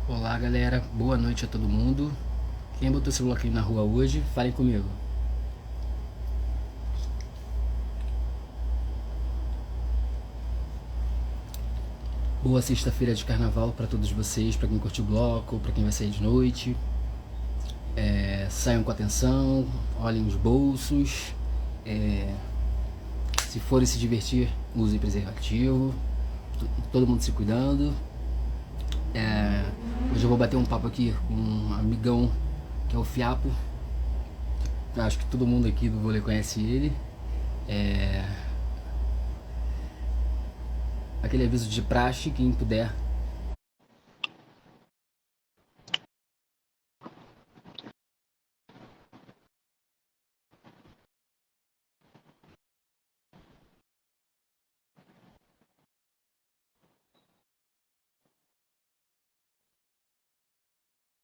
Olá galera, boa noite a todo mundo. Quem botou esse bloquinho na rua hoje, falem comigo. Boa sexta-feira de carnaval para todos vocês, para quem curtiu o bloco, para quem vai sair de noite. Saiam com atenção, olhem os bolsos. É, Se forem se divertir, usem preservativo. Todo mundo se cuidando. Hoje eu vou bater um papo aqui com um amigão que é o Fiapo. Acho que todo mundo aqui do vôlei conhece ele. Aquele aviso de praxe, quem puder.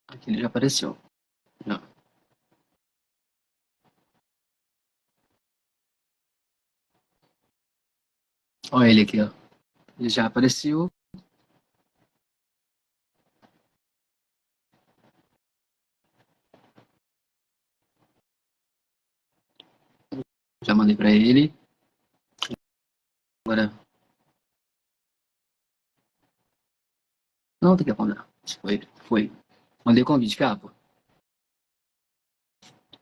Aqui ele já apareceu. Não. Olha ele aqui, ó. Ele já apareceu. Já mandei pra ele. Agora. Não, tem que apontar. Foi. Foi. Mandei o convite, Capo.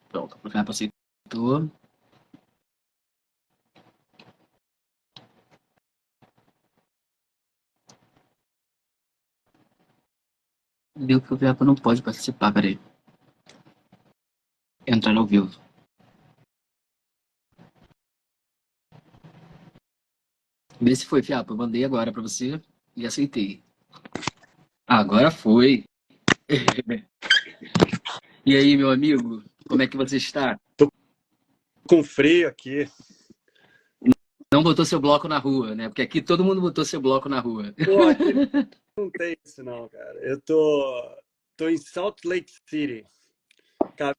Pronto. O Capo aceitou. Viu que o Capo não pode participar, peraí. Entrar ao vivo. Vê se foi, Fiapo. Eu mandei agora pra você e aceitei. Agora foi. E aí, meu amigo? Como é que você está? Tô com frio aqui. Não botou seu bloco na rua, né? Porque aqui todo mundo botou seu bloco na rua. Pô, aqui não tem isso não, cara. Eu tô em Salt Lake City.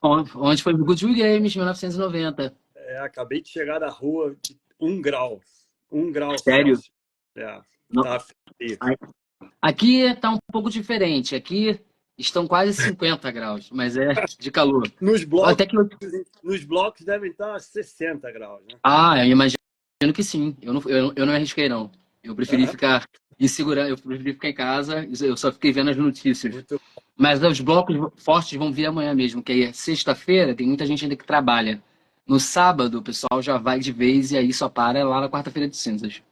Onde foi o Good Games, 1990. Acabei de chegar da rua de 1 grau. 1 grau Sério? Celsius. É, Não. tá frio. Aqui está um pouco diferente. Aqui estão quase 50 graus, mas é de calor. Nos blocos, Até que eu... nos blocos devem estar 60 graus, né? Eu imagino que sim. Eu não me arrisquei, não. Eu preferi Aham. ficar insegura, eu preferi ficar em casa. Eu só fiquei vendo as notícias. Muito. Mas os blocos fortes vão vir amanhã mesmo, que aí é sexta-feira, tem muita gente ainda que trabalha. No sábado, o pessoal já vai de vez e aí só para lá na quarta-feira de cinzas.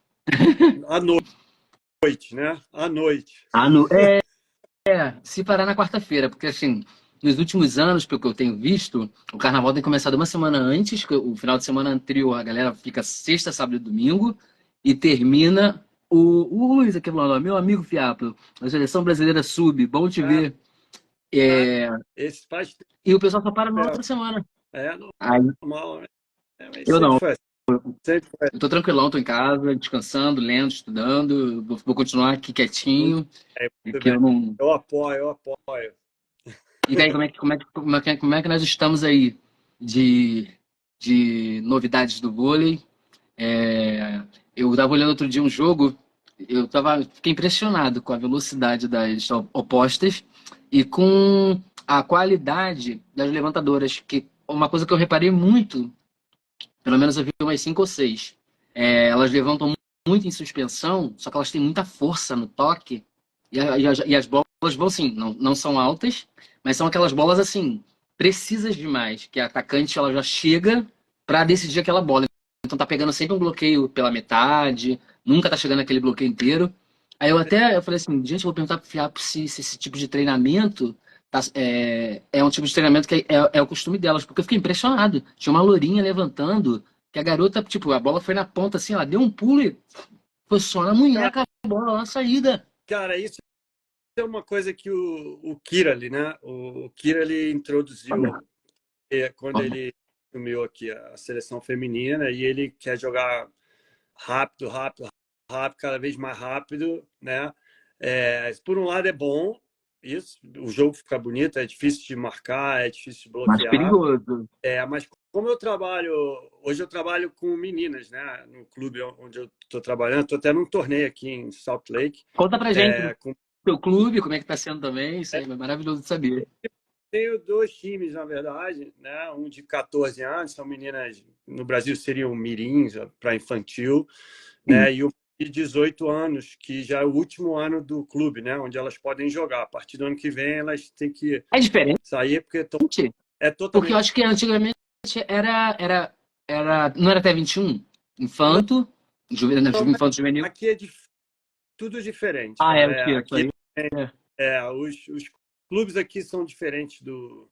À noite, né? À noite. Ah, se parar na quarta-feira, porque assim, nos últimos anos, pelo que eu tenho visto, o carnaval tem começado uma semana antes, que o final de semana anterior a galera fica sexta, sábado e domingo, e termina o Luiz aqui falando, ó, meu amigo Fiapo, a seleção brasileira sub, bom te Ah, ver. É, esse faz e o pessoal só para na outra tempo. semana. É Aí, normal, né? Mas eu sempre não, foi assim. Sempre foi eu tô tranquilão, tô em casa, descansando, lendo, estudando, vou continuar aqui muito quietinho, bem, muito que eu bem. não... Eu apoio, eu apoio. E daí, como é que nós estamos aí de novidades do vôlei? É, eu estava olhando outro dia um jogo, fiquei impressionado com a velocidade das opostas e com a qualidade das levantadoras, que uma coisa que eu reparei muito, pelo menos eu vi umas cinco ou seis, elas levantam muito em suspensão, só que elas têm muita força no toque e as bolas vão assim, não são altas, mas são aquelas bolas assim, precisas demais, que a atacante ela já chega para decidir aquela bola. Então tá pegando sempre um bloqueio pela metade, nunca tá chegando aquele bloqueio inteiro. Aí eu falei assim, gente, eu vou perguntar pro Fiapo se esse tipo de treinamento é um tipo de treinamento que é o costume delas, porque eu fiquei impressionado. Tinha uma lourinha levantando, que a garota, tipo, a bola foi na ponta assim, ela deu um pulo e foi só na Cara, munheca a bola lá na saída. isso é uma coisa que o Kira ali, né? O Kira ele introduziu quando ele assumiu aqui a seleção feminina e ele quer jogar rápido, rápido, rápido, cada vez mais rápido, né? Por um lado é bom, isso, o jogo fica bonito, é difícil de marcar, é difícil de Mais bloquear. perigoso. Mas como hoje eu trabalho com meninas, né? No clube onde eu estou trabalhando, estou até num torneio aqui em Salt Lake, Conta pra gente. Seu clube, como é que tá sendo também? Isso aí é maravilhoso de saber. Tenho dois times, na verdade, né? Um de 14 anos, são meninas, no Brasil seriam mirins para infantil, Sim. né? E o de 18 anos, que já é o último ano do clube, né? Onde elas podem jogar. A partir do ano que vem, elas têm que É diferente, sair, porque é porque eu totalmente. acho que antigamente não era até 21? Infanto, infanto juvenil. Aqui é tudo diferente, Ah, é o cara. que? Isso Aqui aí. É. os clubes aqui são diferentes do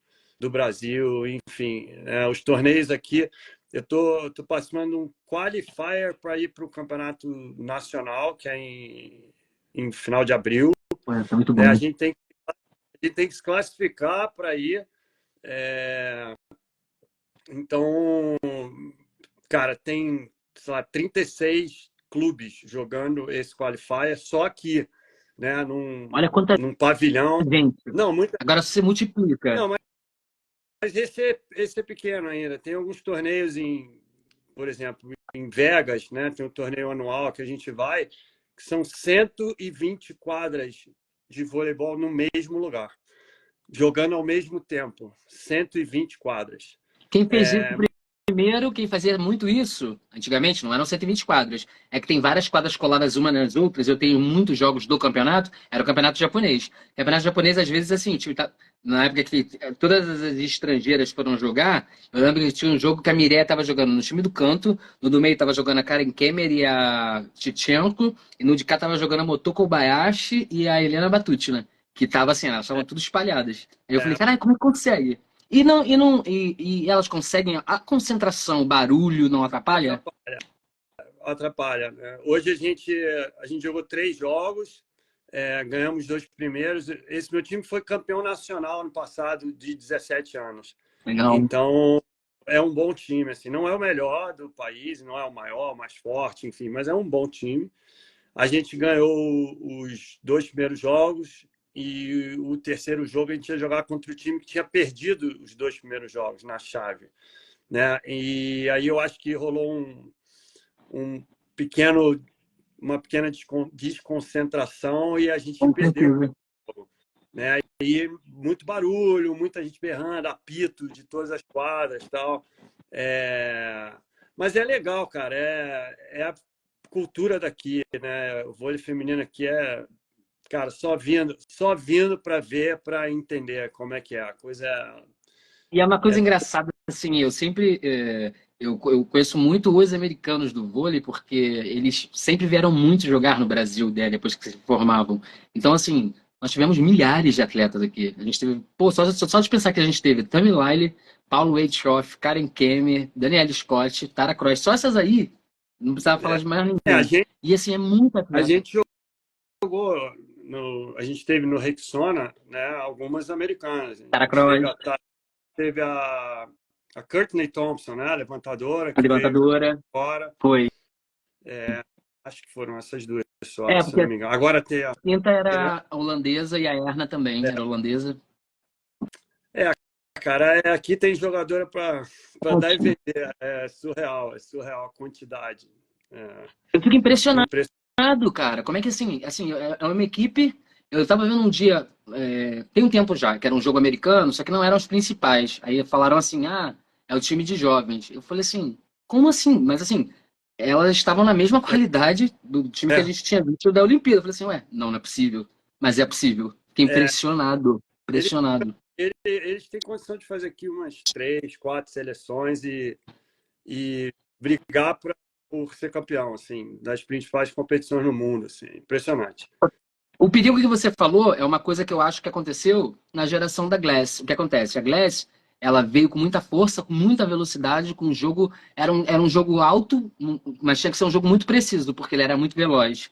Brasil, enfim, os torneios aqui. Eu tô participando de um qualifier para ir para o campeonato nacional, que é em final de abril. Pô, tá muito Né? bom. A gente tem que se classificar para ir. É, então, cara, tem, sei lá, 36 clubes jogando esse qualifier só aqui, né? Olha quanta Num pavilhão. gente. Não, Agora você multiplica. não, mas esse é pequeno ainda. Tem alguns torneios por exemplo, em Vegas, né? Tem um torneio anual que a gente vai, que são 120 quadras de voleibol no mesmo lugar, jogando ao mesmo tempo. 120 quadras. Quem fez isso É, primeiro, quem fazia muito isso, antigamente, não eram 120 quadras. É que tem várias quadras coladas uma nas outras. Eu tenho muitos jogos do campeonato, era o campeonato japonês. O campeonato japonês, às vezes, assim, na época que todas as estrangeiras foram jogar, eu lembro que tinha um jogo que a Mireia estava jogando no time do canto, no do meio estava jogando a Karen Kemer e a Tchitchenko, e no de cá estava jogando a Motoko Kobayashi e a Helena Batutina, que tava assim, elas estavam tudo espalhadas. Aí eu falei, caralho, como é que consegue? E elas conseguem a concentração, o barulho não atrapalha? atrapalha, né? Hoje a gente jogou 3 jogos, ganhamos 2 primeiros. Esse meu time foi campeão nacional ano passado, de 17 anos. Legal. Então, é um bom time. Assim, não é o melhor do país, não é o maior, o mais forte, enfim, mas é um bom time. A gente ganhou os 2 primeiros jogos e o terceiro jogo a gente ia jogar contra o time que tinha perdido os 2 primeiros jogos na chave, né? E aí eu acho que rolou um pequeno, uma pequena desconcentração e a gente Com perdeu, certeza. né? E muito barulho, muita gente berrando, apito de todas as quadras, tal. Mas é legal, cara. É a cultura daqui, né? O vôlei feminino aqui cara, só vindo para ver, para entender como é que é. A coisa E é uma é coisa engraçada, assim, eu sempre. Eu conheço muito os americanos do vôlei, porque eles sempre vieram muito jogar no Brasil, né, depois que se formavam. Então, assim, nós tivemos milhares de atletas aqui. A gente teve. Pô, só de pensar que a gente teve Tammy Lyle, Paulo Waitschoff, Karen Kemmer, Danielle Scott, Tara Cross, só essas aí, não precisava falar de mais a ninguém. gente E, assim, é muito a atleta. gente jogou a gente teve no Rexona, né, algumas americanas. Tara A gente Cross, teve a Courtney Thompson, né, a levantadora, a que veio levantadora, fora. foi. Acho que foram essas duas só, É, se porque não a me engano. Agora tem a. quinta era a holandesa e a Erna também era holandesa. É, cara, aqui tem jogadora para dar e vender. É surreal a quantidade. É, Eu fico é impressionado, impressionante. cara. Como é que assim, é uma equipe. Eu tava vendo um dia, tem um tempo já, que era um jogo americano, só que não eram os principais. Aí falaram assim, é o time de jovens. Eu falei assim, como assim? Mas assim, elas estavam na mesma qualidade do time que a É, gente tinha visto da Olimpíada. Eu falei assim, ué, não é possível. Mas é possível. Fiquei é, impressionado, eles, impressionado. eles têm condição de fazer aqui umas 3, 4 seleções e brigar por ser campeão, assim, das principais competições no mundo, assim, impressionante. O perigo que você falou é uma coisa que eu acho que aconteceu na geração da Glass. O que acontece? A Glass, ela veio com muita força, com muita velocidade, com um jogo. Era um jogo alto, mas tinha que ser um jogo muito preciso, porque ele era muito veloz.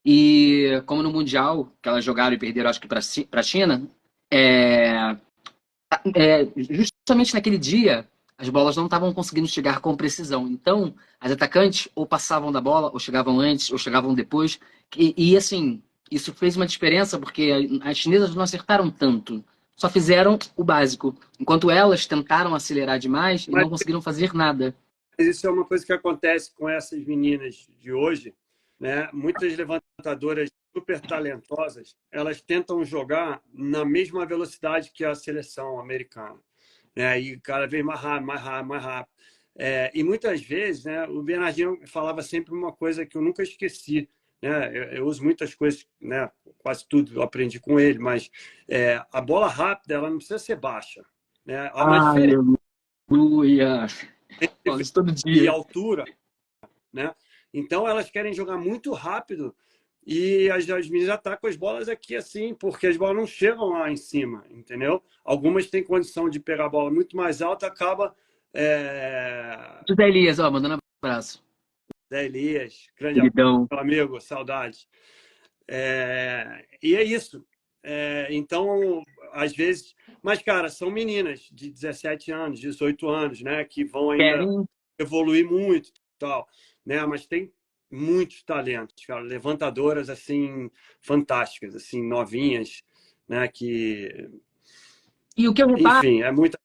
E como no Mundial, que elas jogaram e perderam, acho que para a China, é, justamente naquele dia, as bolas não estavam conseguindo chegar com precisão. Então, as atacantes ou passavam da bola, ou chegavam antes, ou chegavam depois. Assim, isso fez uma diferença porque as chinesas não acertaram tanto. Só fizeram o básico. Enquanto elas tentaram acelerar demais e Mas não conseguiram fazer nada. isso é uma coisa que acontece com essas meninas de hoje, né? Muitas levantadoras super talentosas, elas tentam jogar na mesma velocidade que a seleção americana, né? E cada vez mais rápido, mais rápido, mais rápido. E muitas vezes, né, o Bernardinho falava sempre uma coisa que eu nunca esqueci, né? Eu uso muitas coisas, né? Quase tudo eu aprendi com ele, mas a bola rápida ela não precisa ser baixa, né? Há uma diferença Aleluia! Falo entre isso todo e dia. altura, né? Então elas querem jogar muito rápido e as meninas atacam as bolas aqui assim, porque as bolas não chegam lá em cima, entendeu? Algumas têm condição de pegar a bola muito mais alta, acaba José Elias, ó, mandando abraço. Zé Elias, grande Queridão. amigo, saudades. E é isso. Então, às vezes. Mas, cara, são meninas de 17 anos, 18 anos, né? Que vão ainda Querem. evoluir muito, tal, né? Mas tem muitos talentos, cara, levantadoras assim fantásticas, assim novinhas, né? Que, E o que eu reparo, enfim, é muita.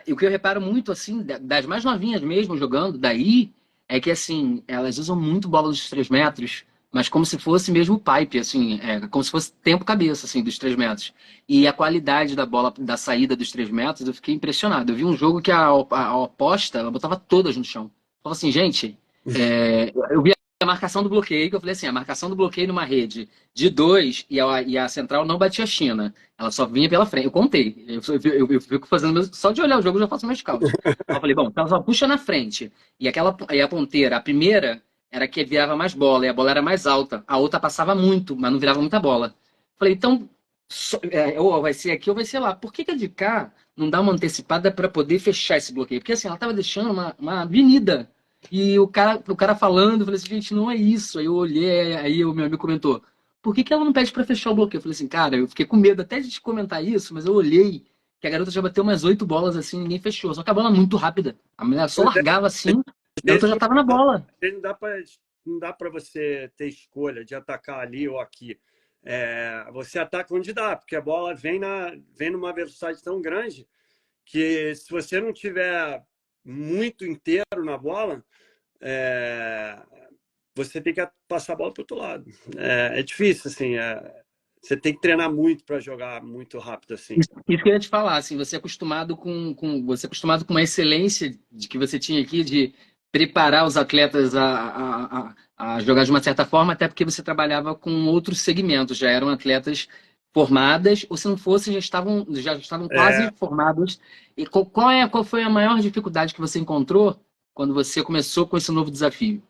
o que eu reparo muito, assim, das mais novinhas mesmo jogando, daí, é que, assim, elas usam muito bola dos 3 metros, mas como se fosse mesmo pipe, assim, como se fosse tempo-cabeça, assim, dos 3 metros. E a qualidade da bola, da saída dos 3 metros, eu fiquei impressionado. Eu vi um jogo que a oposta, ela botava todas no chão. Falei assim, gente, eu vi a marcação do bloqueio, que eu falei assim, a marcação do bloqueio numa rede de 2 e a central não batia a China. Ela só vinha pela frente. Eu contei. Eu fico fazendo. Só de olhar o jogo eu já faço meus cálculos. Aí eu falei, bom, então ela só puxa na frente. E a ponteira, a primeira, era que virava mais bola, e a bola era mais alta. A outra passava muito, mas não virava muita bola. Falei, então, ou vai ser aqui ou vai ser lá. Por que a de cá não dá uma antecipada para poder fechar esse bloqueio? Porque assim, ela tava deixando uma avenida. E o cara falando, eu falei assim, gente, não é isso. Aí eu olhei, aí o meu amigo comentou por que ela não pede pra fechar o bloqueio? Eu falei assim, cara, eu fiquei com medo até de te comentar isso, mas eu olhei que a garota já bateu umas 8 bolas assim, ninguém fechou. Só que a bola é muito rápida. A mulher só largava assim, a garota já tava na bola. Não dá para você ter escolha de atacar ali ou aqui. Você ataca onde dá, porque a bola vem numa velocidade tão grande que se você não tiver muito inteiro na bola, é, você tem que passar a bola para o outro lado. É difícil, assim. Você tem que treinar muito para jogar muito rápido, assim. Isso que eu ia te falar, assim, você é acostumado com uma excelência de que você tinha aqui de preparar os atletas a jogar de uma certa forma, até porque você trabalhava com outros segmentos, já eram atletas formadas, ou se não fosse, já estavam quase É, formados. E qual foi a maior dificuldade que você encontrou quando você começou com esse novo desafio?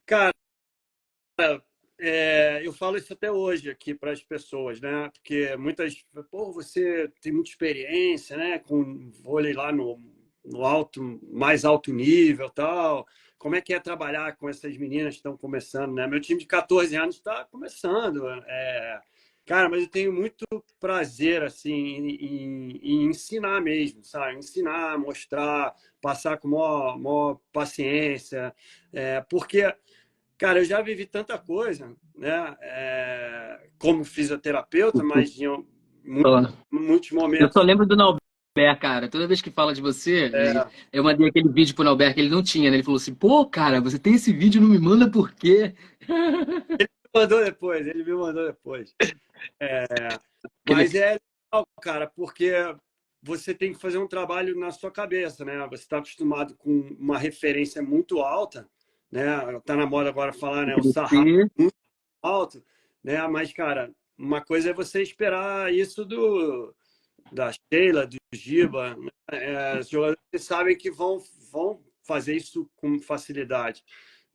cara, eu falo isso até hoje aqui para as pessoas, né? Porque muitas, pô, você tem muita experiência, né? Com vôlei lá no alto, mais alto nível, tal. Como é que é trabalhar com essas meninas que estão começando, né? Meu time de 14 anos está começando. Cara, mas eu tenho muito prazer assim em ensinar mesmo, sabe? Ensinar, mostrar, passar com maior paciência, porque cara, eu já vivi tanta coisa, né? Como fisioterapeuta, mas em muitos Eu só momentos. lembro do Nauber, cara. Toda vez que fala de você, eu mandei aquele vídeo pro Nauber que ele não tinha, né? Ele falou assim: pô, cara, você tem esse vídeo, não me manda por quê? Ele me mandou depois. Aquele- Mas é legal, cara, porque você tem que fazer um trabalho na sua cabeça, né? Você está acostumado com uma referência muito alta, né? Tá na moda agora falar, né? O sarrafo crescer. alto, né? Mas, cara, uma coisa é você esperar isso da Sheila, do Giba, né? Os jogadores sabem que vão fazer isso com facilidade,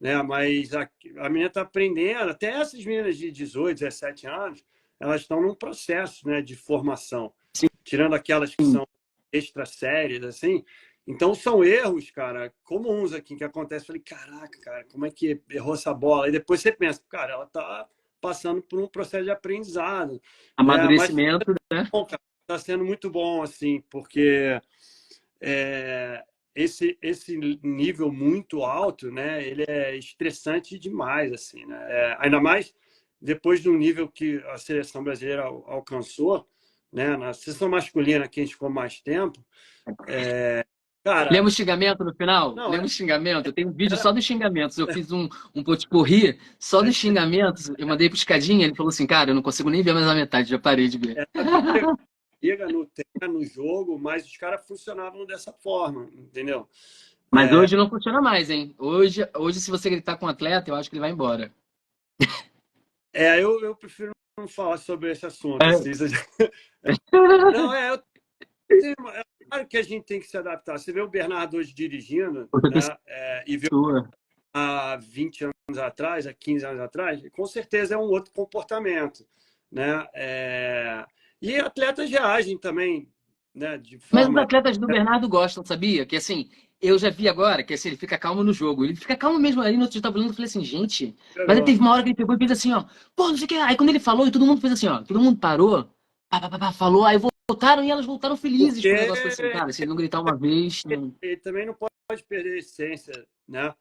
né? Mas a menina está aprendendo, até essas meninas de 18, 17 anos, elas estão num processo, né, de formação, tirando aquelas que são extra sérias, assim. Então são erros, cara, comuns aqui que acontece. Eu falei, caraca, cara, como é que errou essa bola? E depois você pensa, cara, ela tá passando por um processo de aprendizado, né? Mas Amadurecimento, né? bom, cara, tá sendo muito bom, assim, porque esse nível muito alto, né? Ele é estressante demais, assim, né? Ainda mais depois do nível que a seleção brasileira alcançou, né? Na seleção masculina, que a gente ficou mais tempo, Cara, Lembra o xingamento no final? não, Lembra o xingamento? Eu tenho um vídeo era, só dos xingamentos. Eu fiz um potpourri só dos xingamentos. Eu mandei pro Escadinha, ele falou assim, cara, eu não consigo nem ver mais a metade, já parei de ver. era briga no treino, no jogo, mas os caras funcionavam dessa forma, entendeu? Mas hoje não funciona mais, hein? Hoje, se você gritar com um atleta, eu acho que ele vai embora. Eu prefiro não falar sobre esse assunto, É. assim. Não, é claro que a gente tem que se adaptar. Você vê o Bernardo hoje dirigindo, Outra né? E vê pessoa. há 20 anos atrás, há 15 anos atrás, com certeza é um outro comportamento, né? E atletas reagem também, né? De Mas os forma... atletas do Bernardo gostam, sabia? Que assim, eu já vi agora que assim, ele fica calmo no jogo. Ele fica calmo mesmo ali no outro dia tava olhando, eu falei assim, gente. Mas aí teve uma hora que ele pegou e fez assim, ó. Pô, não sei o que. Aí quando ele falou, e todo mundo fez assim, ó. Todo mundo parou, falou, aí voltaram e elas voltaram felizes pro Porque negócio. Eu falei assim, cara, se ele não gritar uma vez. Não... ele também não pode perder a essência, né?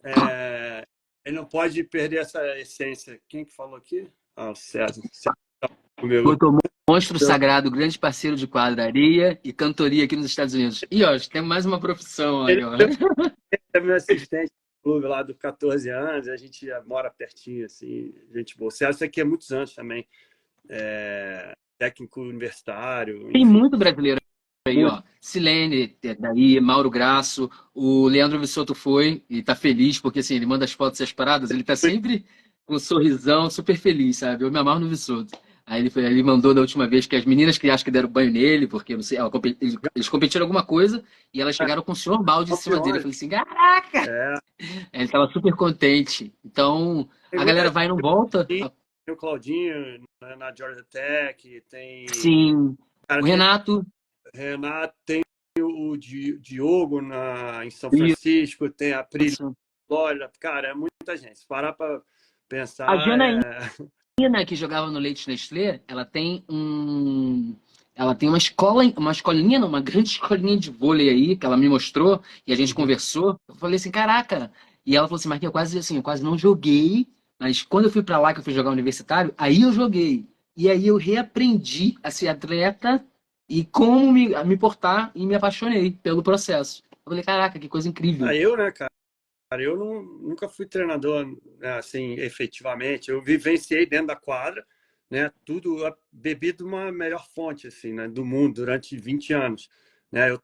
É, ele não pode perder essa essência. Quem que falou aqui? Ah, o César. César tá comigo. Botou Monstro Sagrado, grande parceiro de quadraria e cantoria aqui nos Estados Unidos. E ó, tem mais uma profissão aí, Ele ó. é meu assistente no clube lá dos 14 anos, a gente mora pertinho, assim, gente boa. O César aqui há muitos anos também, técnico universitário, Tem enfim. muito brasileiro aí, ó. Silene, daí, Mauro Graço, o Leandro Vissotto foi e tá feliz, porque assim, ele manda as fotos e as paradas, ele tá sempre com um sorrisão, super feliz, sabe? Eu me amarro no Vissotto. Aí ele mandou da última vez que as meninas que acho que deram banho nele, porque não sei, eles competiram alguma coisa e elas chegaram com o senhor balde em cima dele. Eu Campeões. falei assim, caraca! É, Ele tava super contente. Então, tem a muita galera gente, vai e não volta. tem o Claudinho na Georgia Tech, tem, Sim. cara, O tem Renato, Renato, tem o Diogo em São Francisco, tem a Pri isso. Flórida, cara, é muita gente. Se parar para A pensar, Janaína, que jogava no Leite Nestlé, ela tem uma escola, uma escolinha, não, uma grande escolinha de vôlei aí, que ela me mostrou e a gente conversou. Eu falei assim, caraca. E ela falou assim, Marquinhos, eu quase não joguei, mas quando eu fui pra lá que eu fui jogar universitário, aí eu joguei. E aí eu reaprendi a ser atleta e como me portar e me apaixonei pelo processo. Eu falei, caraca, que coisa incrível. né, cara? Eu nunca fui treinador, né, assim, efetivamente. Eu vivenciei dentro da quadra, né? Tudo bebi de uma melhor fonte, assim, né, do mundo durante 20 anos. Né? Eu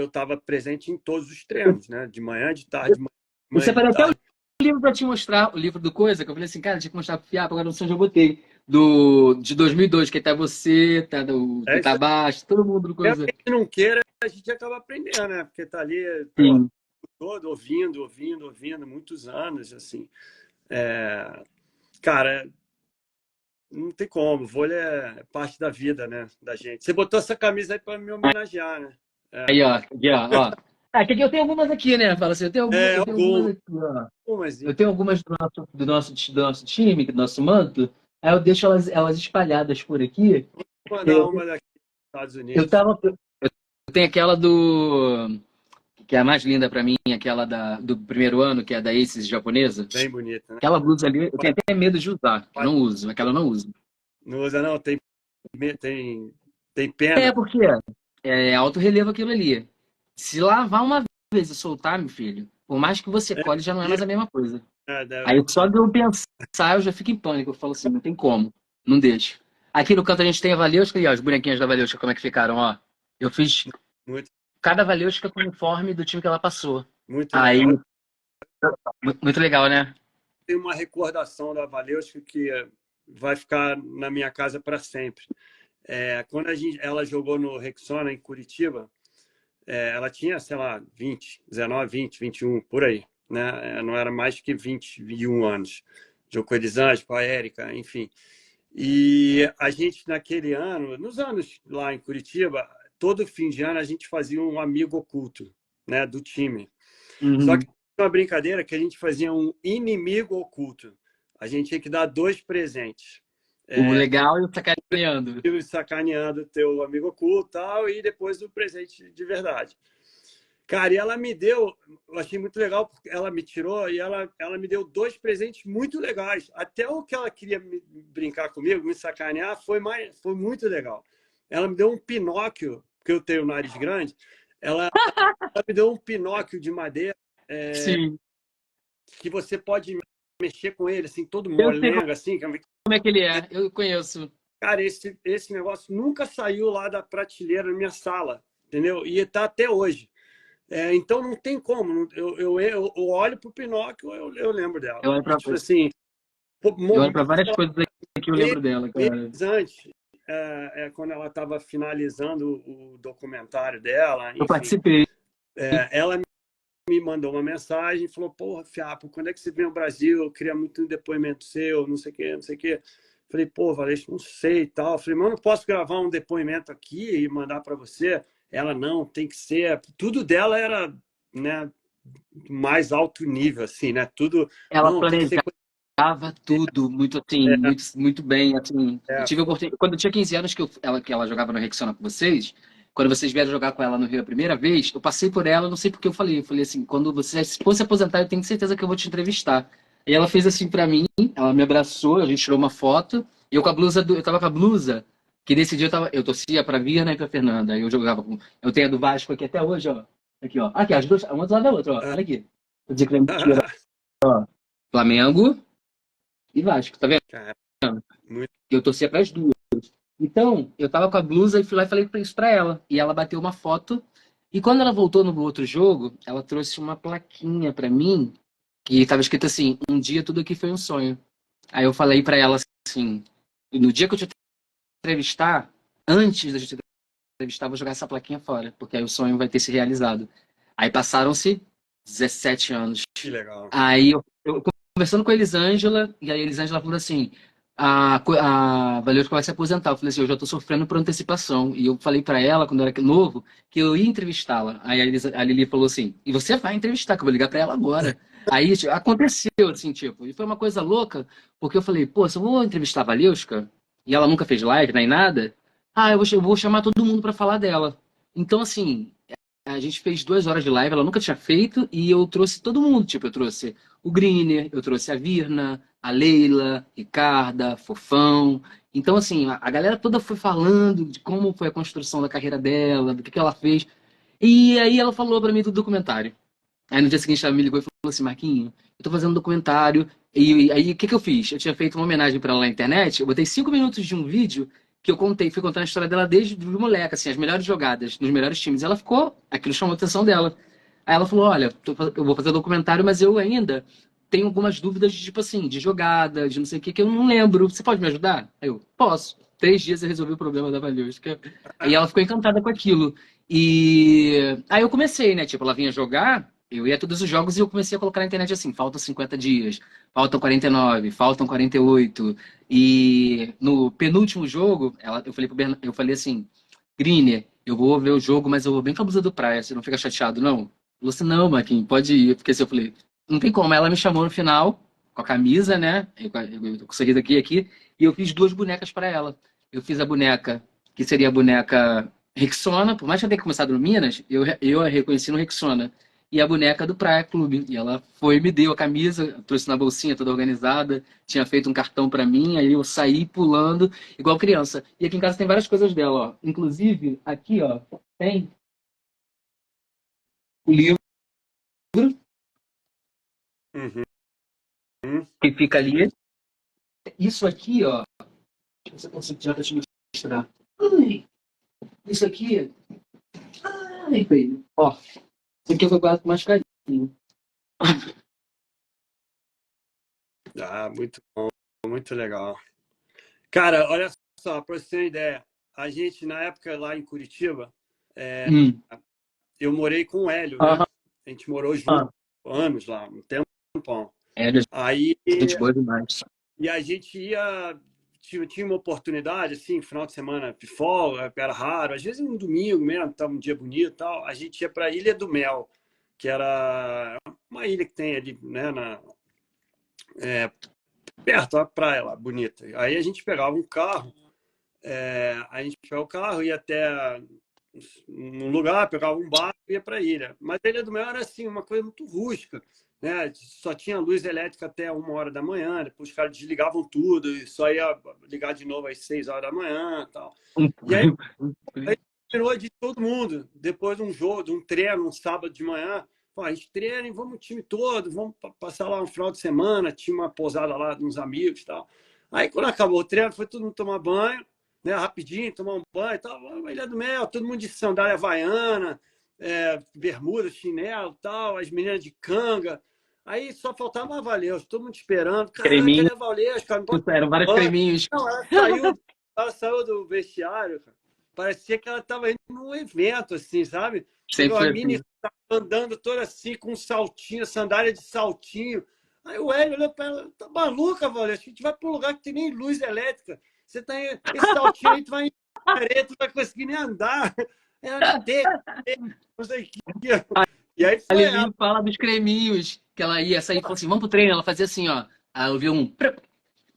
tava presente em todos os treinos, né? De manhã, de tarde, de Eu manhã, de separei até o tarde. livro pra te mostrar, o livro do Coisa, que eu falei assim, cara, tinha que mostrar pro Fiapo, agora não sei onde eu botei. De 2002, que tá você, que É tá isso abaixo, todo mundo do aí. Mesmo Coisa. que a gente não queira, a gente acaba aprendendo, né? Porque tá ali, pô, Sim. todo ouvindo, muitos anos, assim. É, cara, não tem como. Vôlei é parte da vida, né? Da gente. Você botou essa camisa aí para me homenagear, né? Aí, ó, aqui, ó. Ah, que aqui eu tenho algumas aqui, né? Fala assim, eu tenho algumas Algumas, aqui, ó. Eu assim. tenho algumas do nosso time, do nosso manto, aí eu deixo elas espalhadas por aqui. Vou mandar uma daqui dos Estados Eu Unidos. tava. Eu tenho aquela que é a mais linda pra mim, aquela do primeiro ano, que é da Aces japonesa. Bem bonita, né? Aquela blusa ali, eu tenho até medo de usar, que eu Mas não uso, aquela eu não uso. não usa, não. Tem, tem É, pena. porque é alto relevo aquilo ali. Se lavar uma vez e soltar, meu filho, por mais que você É, colhe, já não é mais a mesma coisa. Aí deve só de eu pensar, eu já fico em pânico. Eu falo assim, não tem como, não deixo. Aqui no canto a gente tem a Valeushka e ó, as bonequinhas da Valeushka, como é que ficaram, ó. Eu fiz muito, cada Valeushka com o uniforme do time que ela passou. muito Aí, legal. muito legal, né? Tem uma recordação da Valeushka que vai ficar na minha casa para sempre. Quando ela jogou no Rexona, em Curitiba, ela tinha, sei lá, 19, 20, 21, por aí. Né? Não era mais que 21 anos. Jogou com a Elisângela, com a Érica, enfim. E a gente, naquele ano, nos anos lá em Curitiba, todo fim de ano a gente fazia um amigo oculto, né, do time. Só que Uhum. uma brincadeira que a gente fazia um inimigo oculto. A gente tinha que dar dois presentes. O legal e o sacaneando. Sacaneando teu amigo oculto e tal, e depois o presente de verdade. Cara, e ela me deu, eu achei muito legal, porque ela me tirou e ela me deu dois presentes muito legais. Até o que ela queria brincar comigo, me sacanear, foi muito legal. Ela me deu um Pinóquio, porque eu tenho o nariz grande, ela me deu um Pinóquio de madeira Sim. que você pode mexer com ele, assim, todo Eu sei molenga, assim. como é que ele é. Eu conheço. Cara, esse negócio nunca saiu lá da prateleira na minha sala, entendeu? E está até hoje. Então não tem como. Eu olho pro Pinóquio, eu lembro dela. Eu olho E pra, tipo assim, pô, eu olho pra várias coisas aqui que eu lembro dela, cara. meses antes, quando ela estava finalizando o documentário dela, Eu enfim, participei. ela me mandou uma mensagem e falou: Porra, Fiapo, quando é que você vem ao Brasil? Eu queria muito um depoimento seu, não sei o quê, não sei o quê. Falei: Pô, Valente, não sei e tal. Falei: Mas eu não posso gravar um depoimento aqui e mandar para você? Ela: Não, tem que ser. Tudo dela era, né, mais alto nível, assim, né? Tudo, Ela não, tem que ser. planejava tudo muito assim, muito bem, assim. Eu tive a Foi oportunidade, quando eu tinha 15 anos que ela jogava no Rexona com vocês, quando vocês vieram jogar com ela no Rio a primeira vez, eu passei por ela, não sei porque eu falei assim, quando você for se aposentar, eu tenho certeza que eu vou te entrevistar. E ela fez assim pra mim, ela me abraçou, a gente tirou uma foto, e eu com a blusa eu tava com a blusa que nesse dia eu torcia pra Virna e pra Fernanda. Eu jogava com, eu tenho a do Vasco aqui até hoje, ó. Aqui, ó. Aqui, as duas, uma do lado da outra, ó. Olha aqui. Vou dizer que não é mentira. Flamengo e Vasco, tá vendo? Cara, muito Eu torcia para as duas. Então, eu tava com a blusa e fui lá e falei isso pra ela. E ela bateu uma foto. E quando ela voltou no outro jogo, ela trouxe uma plaquinha pra mim que tava escrito assim: Um dia tudo aqui foi um sonho. Aí eu falei pra ela assim: No dia que eu te entrevistar, antes da gente entrevistar, eu vou jogar essa plaquinha fora, porque aí o sonho vai ter se realizado. Aí passaram-se 17 anos. que legal. Aí eu conversando com a Elisângela, e aí a Elisângela falou assim: a Valeu vai se aposentar. Eu falei assim: eu já tô sofrendo por antecipação. E eu falei pra ela, quando eu era novo, que eu ia entrevistá-la. Aí a Lili falou assim: e você vai entrevistar, que eu vou ligar pra ela agora. Aí tipo, aconteceu, assim, tipo, e foi uma coisa louca, porque eu falei: pô, se eu vou entrevistar a Valeushka, e ela nunca fez live nem nada, eu vou chamar todo mundo pra falar dela. Então, assim, a gente fez 2 horas de live, ela nunca tinha feito, e eu trouxe todo mundo. Tipo, eu trouxe o Greener, eu trouxe a Virna, a Leila, Ricarda, Fofão. Então, assim, a galera toda foi falando de como foi a construção da carreira dela, do que ela fez. E aí ela falou pra mim do documentário. Aí no dia seguinte ela me ligou e falou assim: Marquinho, eu tô fazendo um documentário. E aí o que que eu fiz? Eu tinha feito uma homenagem pra ela na internet, eu botei 5 minutos de um vídeo que eu contei, fui contando a história dela desde o moleque, assim, as melhores jogadas, nos melhores times. Ela ficou, aquilo chamou a atenção dela. Aí ela falou: Olha, eu vou fazer o documentário, mas eu ainda tenho algumas dúvidas de, tipo assim, de jogada, de não sei o que eu não lembro. Você pode me ajudar? Aí eu, posso. 3 dias eu resolvi o problema da Valeuska. E ela ficou encantada com aquilo. E aí eu comecei, né? Tipo, ela vinha jogar, eu ia a todos os jogos e eu comecei a colocar na internet assim: faltam 50 dias, faltam 49, faltam 48. E no penúltimo jogo, eu falei assim: Greener, eu vou ver o jogo, mas eu vou bem com a blusa do Praia, você não fica chateado, não? Falou assim: não, Marquinhos, pode ir. Porque assim, eu falei: não tem como. Ela me chamou no final, com a camisa, né? Eu tô com o sorriso aqui, e eu fiz 2 bonecas para ela. Eu fiz a boneca, que seria a boneca Rexona, por mais que eu tenha começado no Minas, eu a reconheci no Rexona. E a boneca do Praia Clube. E ela foi e me deu a camisa, trouxe na bolsinha toda organizada, tinha feito um cartão para mim, aí eu saí pulando, igual criança. E aqui em casa tem várias coisas dela, ó. Inclusive, aqui, ó, tem o livro Uhum. que fica ali. Isso aqui, ó, deixa eu ver se eu consigo já te mostrar. Ai, isso aqui, ai, filho. Ó, isso aqui eu guardo com mais carinho. Muito bom, muito legal. Cara, olha só, para você ter uma ideia, a gente, na época lá em Curitiba, Hum. eu morei com o Hélio, né? Aham. A gente morou junto anos lá, um tempão. É, Aí, gente boa demais. e a gente ia, tinha uma oportunidade, assim, final de semana de folga, era raro, às vezes um domingo mesmo, estava um dia bonito e tal, a gente ia para a Ilha do Mel, que era uma ilha que tem ali, né, perto, a praia lá, bonita. Aí a gente pegava um carro, a gente pegava o carro, ia até um lugar, pegava um barco e ia para a ilha. Mas a Ilha do Mel era assim, uma coisa muito rústica, né? Só tinha luz elétrica até 1 hora da manhã, depois os caras desligavam tudo e só ia ligar de novo às 6 horas da manhã e tal. E aí combinou de todo mundo, depois de um jogo, de um treino, um sábado de manhã. Pô, a gente treina e vamos o time todo, vamos passar lá um final de semana, tinha uma pousada lá de uns amigos e tal. Aí, quando acabou o treino, foi todo mundo tomar banho, né, rapidinho, tomar um banho e tal. Ilha do Mel, todo mundo de sandália havaiana, bermuda, chinelo e tal, as meninas de canga. Aí só faltava a Valeiros, todo mundo esperando. Caraca, Creminho, ele é Valeiros, cara, não pode eram vários tomar banho. creminhos. Não, ela saiu do vestiário, cara. Parecia que ela estava indo num evento, assim, sabe? Sempre Chegou a foi mini assim. andando toda assim, com um saltinho, sandália de saltinho. Aí o Hélio olhou para ela, tá maluca, Valéria? A gente vai para um lugar que tem nem luz elétrica. Você tá aí, esse saltinho aí, tu vai em areia, tu não vai conseguir nem andar. Ela tem, não sei o que. E aí A foi ela. Lili fala dos creminhos, que ela ia sair e falou assim, vamos pro treino. Ela fazia assim, ó. Aí eu vi um...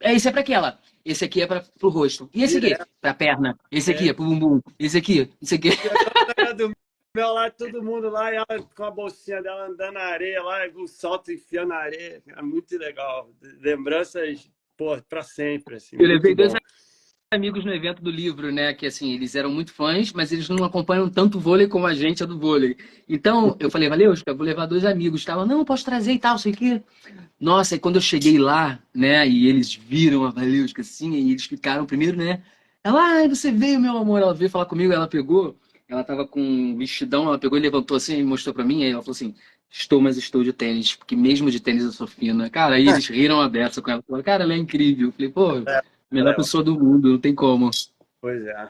Esse é pra aquela. Esse aqui é pro rosto. E esse aqui? Direto. Pra perna. Esse aqui É. é pro bumbum. Esse aqui. Esse aqui. E a do meu lá, todo mundo lá, e ela com a bolsinha dela andando na areia lá, com o salto enfiando na areia. É muito legal. Lembranças, pô, pra sempre, assim, Eu muito levei dois bom. amigos no evento do livro, né? Que assim, eles eram muito fãs, mas eles não acompanham tanto vôlei como a gente é do vôlei. Então, eu falei, valeu, eu vou levar dois amigos. Tava, não, posso trazer e tal, sei o quê. Nossa, e quando eu cheguei lá, né, e eles viram a Valeuska assim, e eles ficaram primeiro, né? Ela, ai, você veio, meu amor. Ela veio falar comigo, ela pegou, ela tava com um vestidão, ela pegou e levantou assim e mostrou pra mim, aí ela falou assim: estou, mas estou de tênis, porque mesmo de tênis eu sou fina. Cara, aí eles riram a beça com ela. Falaram, cara, ela é incrível. Eu falei, pô, É, melhor legal. pessoa do mundo, não tem como. Pois é.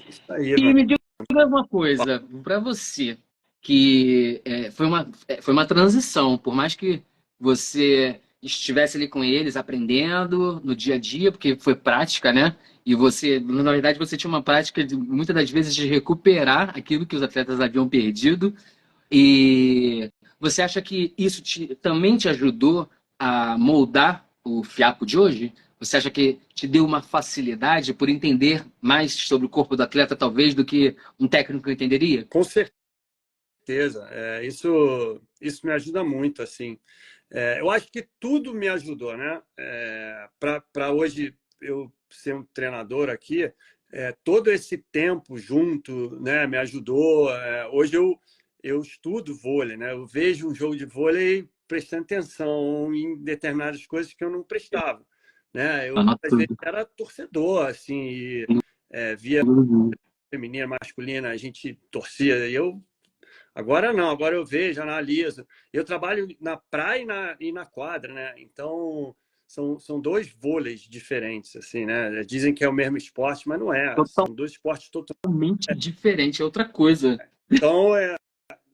Isso aí, E mano. me diga uma coisa, para você, que foi uma transição, por mais que você estivesse ali com eles aprendendo no dia a dia, porque foi prática, né? E você, na verdade, você tinha uma prática de, muitas das vezes de recuperar aquilo que os atletas haviam perdido. E você acha que isso também te ajudou a moldar o Fiapo de hoje? Você acha que te deu uma facilidade por entender mais sobre o corpo do atleta, talvez, do que um técnico entenderia? Com certeza. Isso me ajuda muito, assim. Eu acho que tudo me ajudou, né? Para hoje eu ser um treinador aqui, todo esse tempo junto, né, me ajudou. Hoje eu estudo vôlei, né? Eu vejo um jogo de vôlei prestando atenção em determinadas coisas que eu não prestava, né? Eu Ah, muitas vezes tudo. era torcedor, assim, e via Uhum. feminina, masculina, a gente torcia. E eu agora não, agora eu vejo, analiso. Eu trabalho na praia e na quadra, né? Então são dois vôleis diferentes, assim, né? Dizem que é o mesmo esporte, mas não é. São dois esportes totalmente. Totalmente diferente, é outra coisa. Então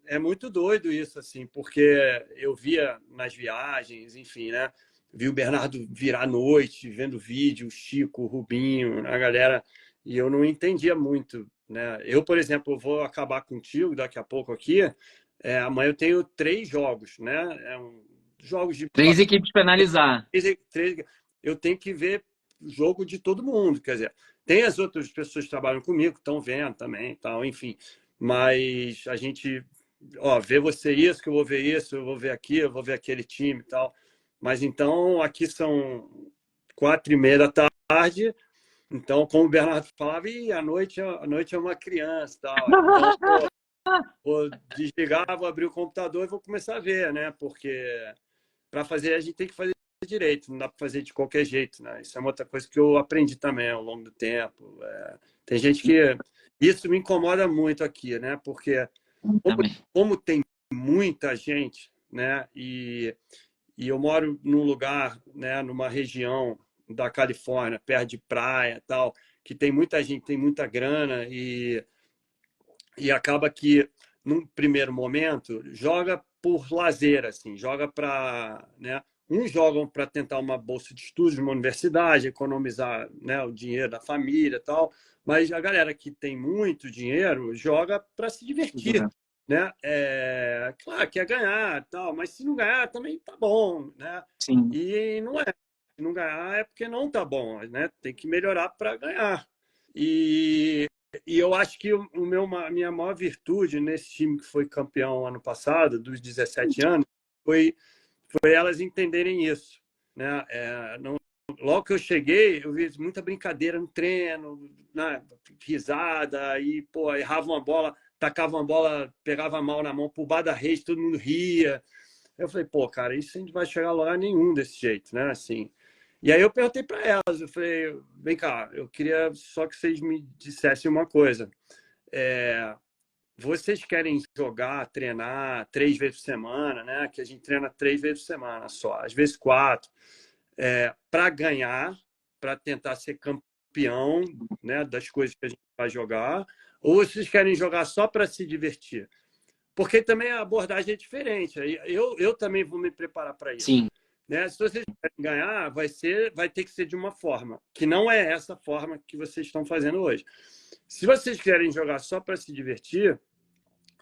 é muito doido isso, assim, porque eu via nas viagens, enfim, né? Vi o Bernardo virar à noite, vendo vídeo, o Chico, o Rubinho, a galera, e eu não entendia muito, né? Eu, por exemplo, eu vou acabar contigo daqui a pouco aqui. Amanhã eu tenho 3 jogos, né? Jogos de Três equipes para analisar. três, eu tenho que ver jogo de todo mundo, quer dizer, tem as outras pessoas que trabalham comigo, que estão vendo também, tal, enfim, mas a gente, ó, vê você isso, que eu vou ver isso, eu vou ver aqui, eu vou ver aquele time e tal, mas então aqui são 4:30 da tarde, então como o Bernardo falava, e a noite é uma criança, tal, então vou desligar, vou abrir o computador e vou começar a ver, né, porque para fazer a gente tem que fazer direito, não dá para fazer de qualquer jeito, né? Isso é uma outra coisa que eu aprendi também ao longo do tempo. Tem gente que isso me incomoda muito aqui, né? Porque como, Também. como tem muita gente, né? E eu moro num lugar, né? Numa região da Califórnia, perto de praia, tal, que tem muita gente, tem muita grana e acaba que num primeiro momento joga por lazer, assim, joga para, né? Uns jogam para tentar uma bolsa de estudos numa universidade, economizar, né, o dinheiro da família e tal, mas a galera que tem muito dinheiro joga para se divertir, né? Claro, quer ganhar, tal, mas se não ganhar também tá bom, né? Sim. E não é. Se não ganhar é porque não tá bom, né? Tem que melhorar para ganhar. E eu acho que a minha maior virtude nesse time que foi campeão ano passado, dos 17 anos, foi elas entenderem isso, né? logo que eu cheguei, eu vi muita brincadeira no treino, né? Risada, aí, pô, errava uma bola, tacava uma bola, pegava mal na mão, por baixo da rede, todo mundo ria. Eu falei, pô, cara, isso a gente não vai chegar a lugar nenhum desse jeito, né? Assim. E aí eu perguntei para elas, eu falei, vem cá, eu queria só que vocês me dissessem uma coisa. Vocês querem jogar, treinar 3 vezes por semana, né? Que a gente treina 3 vezes por semana só, às vezes 4, para ganhar, para tentar ser campeão, né? Das coisas que a gente vai jogar, ou vocês querem jogar só para se divertir? Porque também a abordagem é diferente. Eu também vou me preparar para isso. Sim. Né? Se vocês querem ganhar, vai ter que ser de uma forma, que não é essa forma que vocês estão fazendo hoje. Se vocês querem jogar só para se divertir,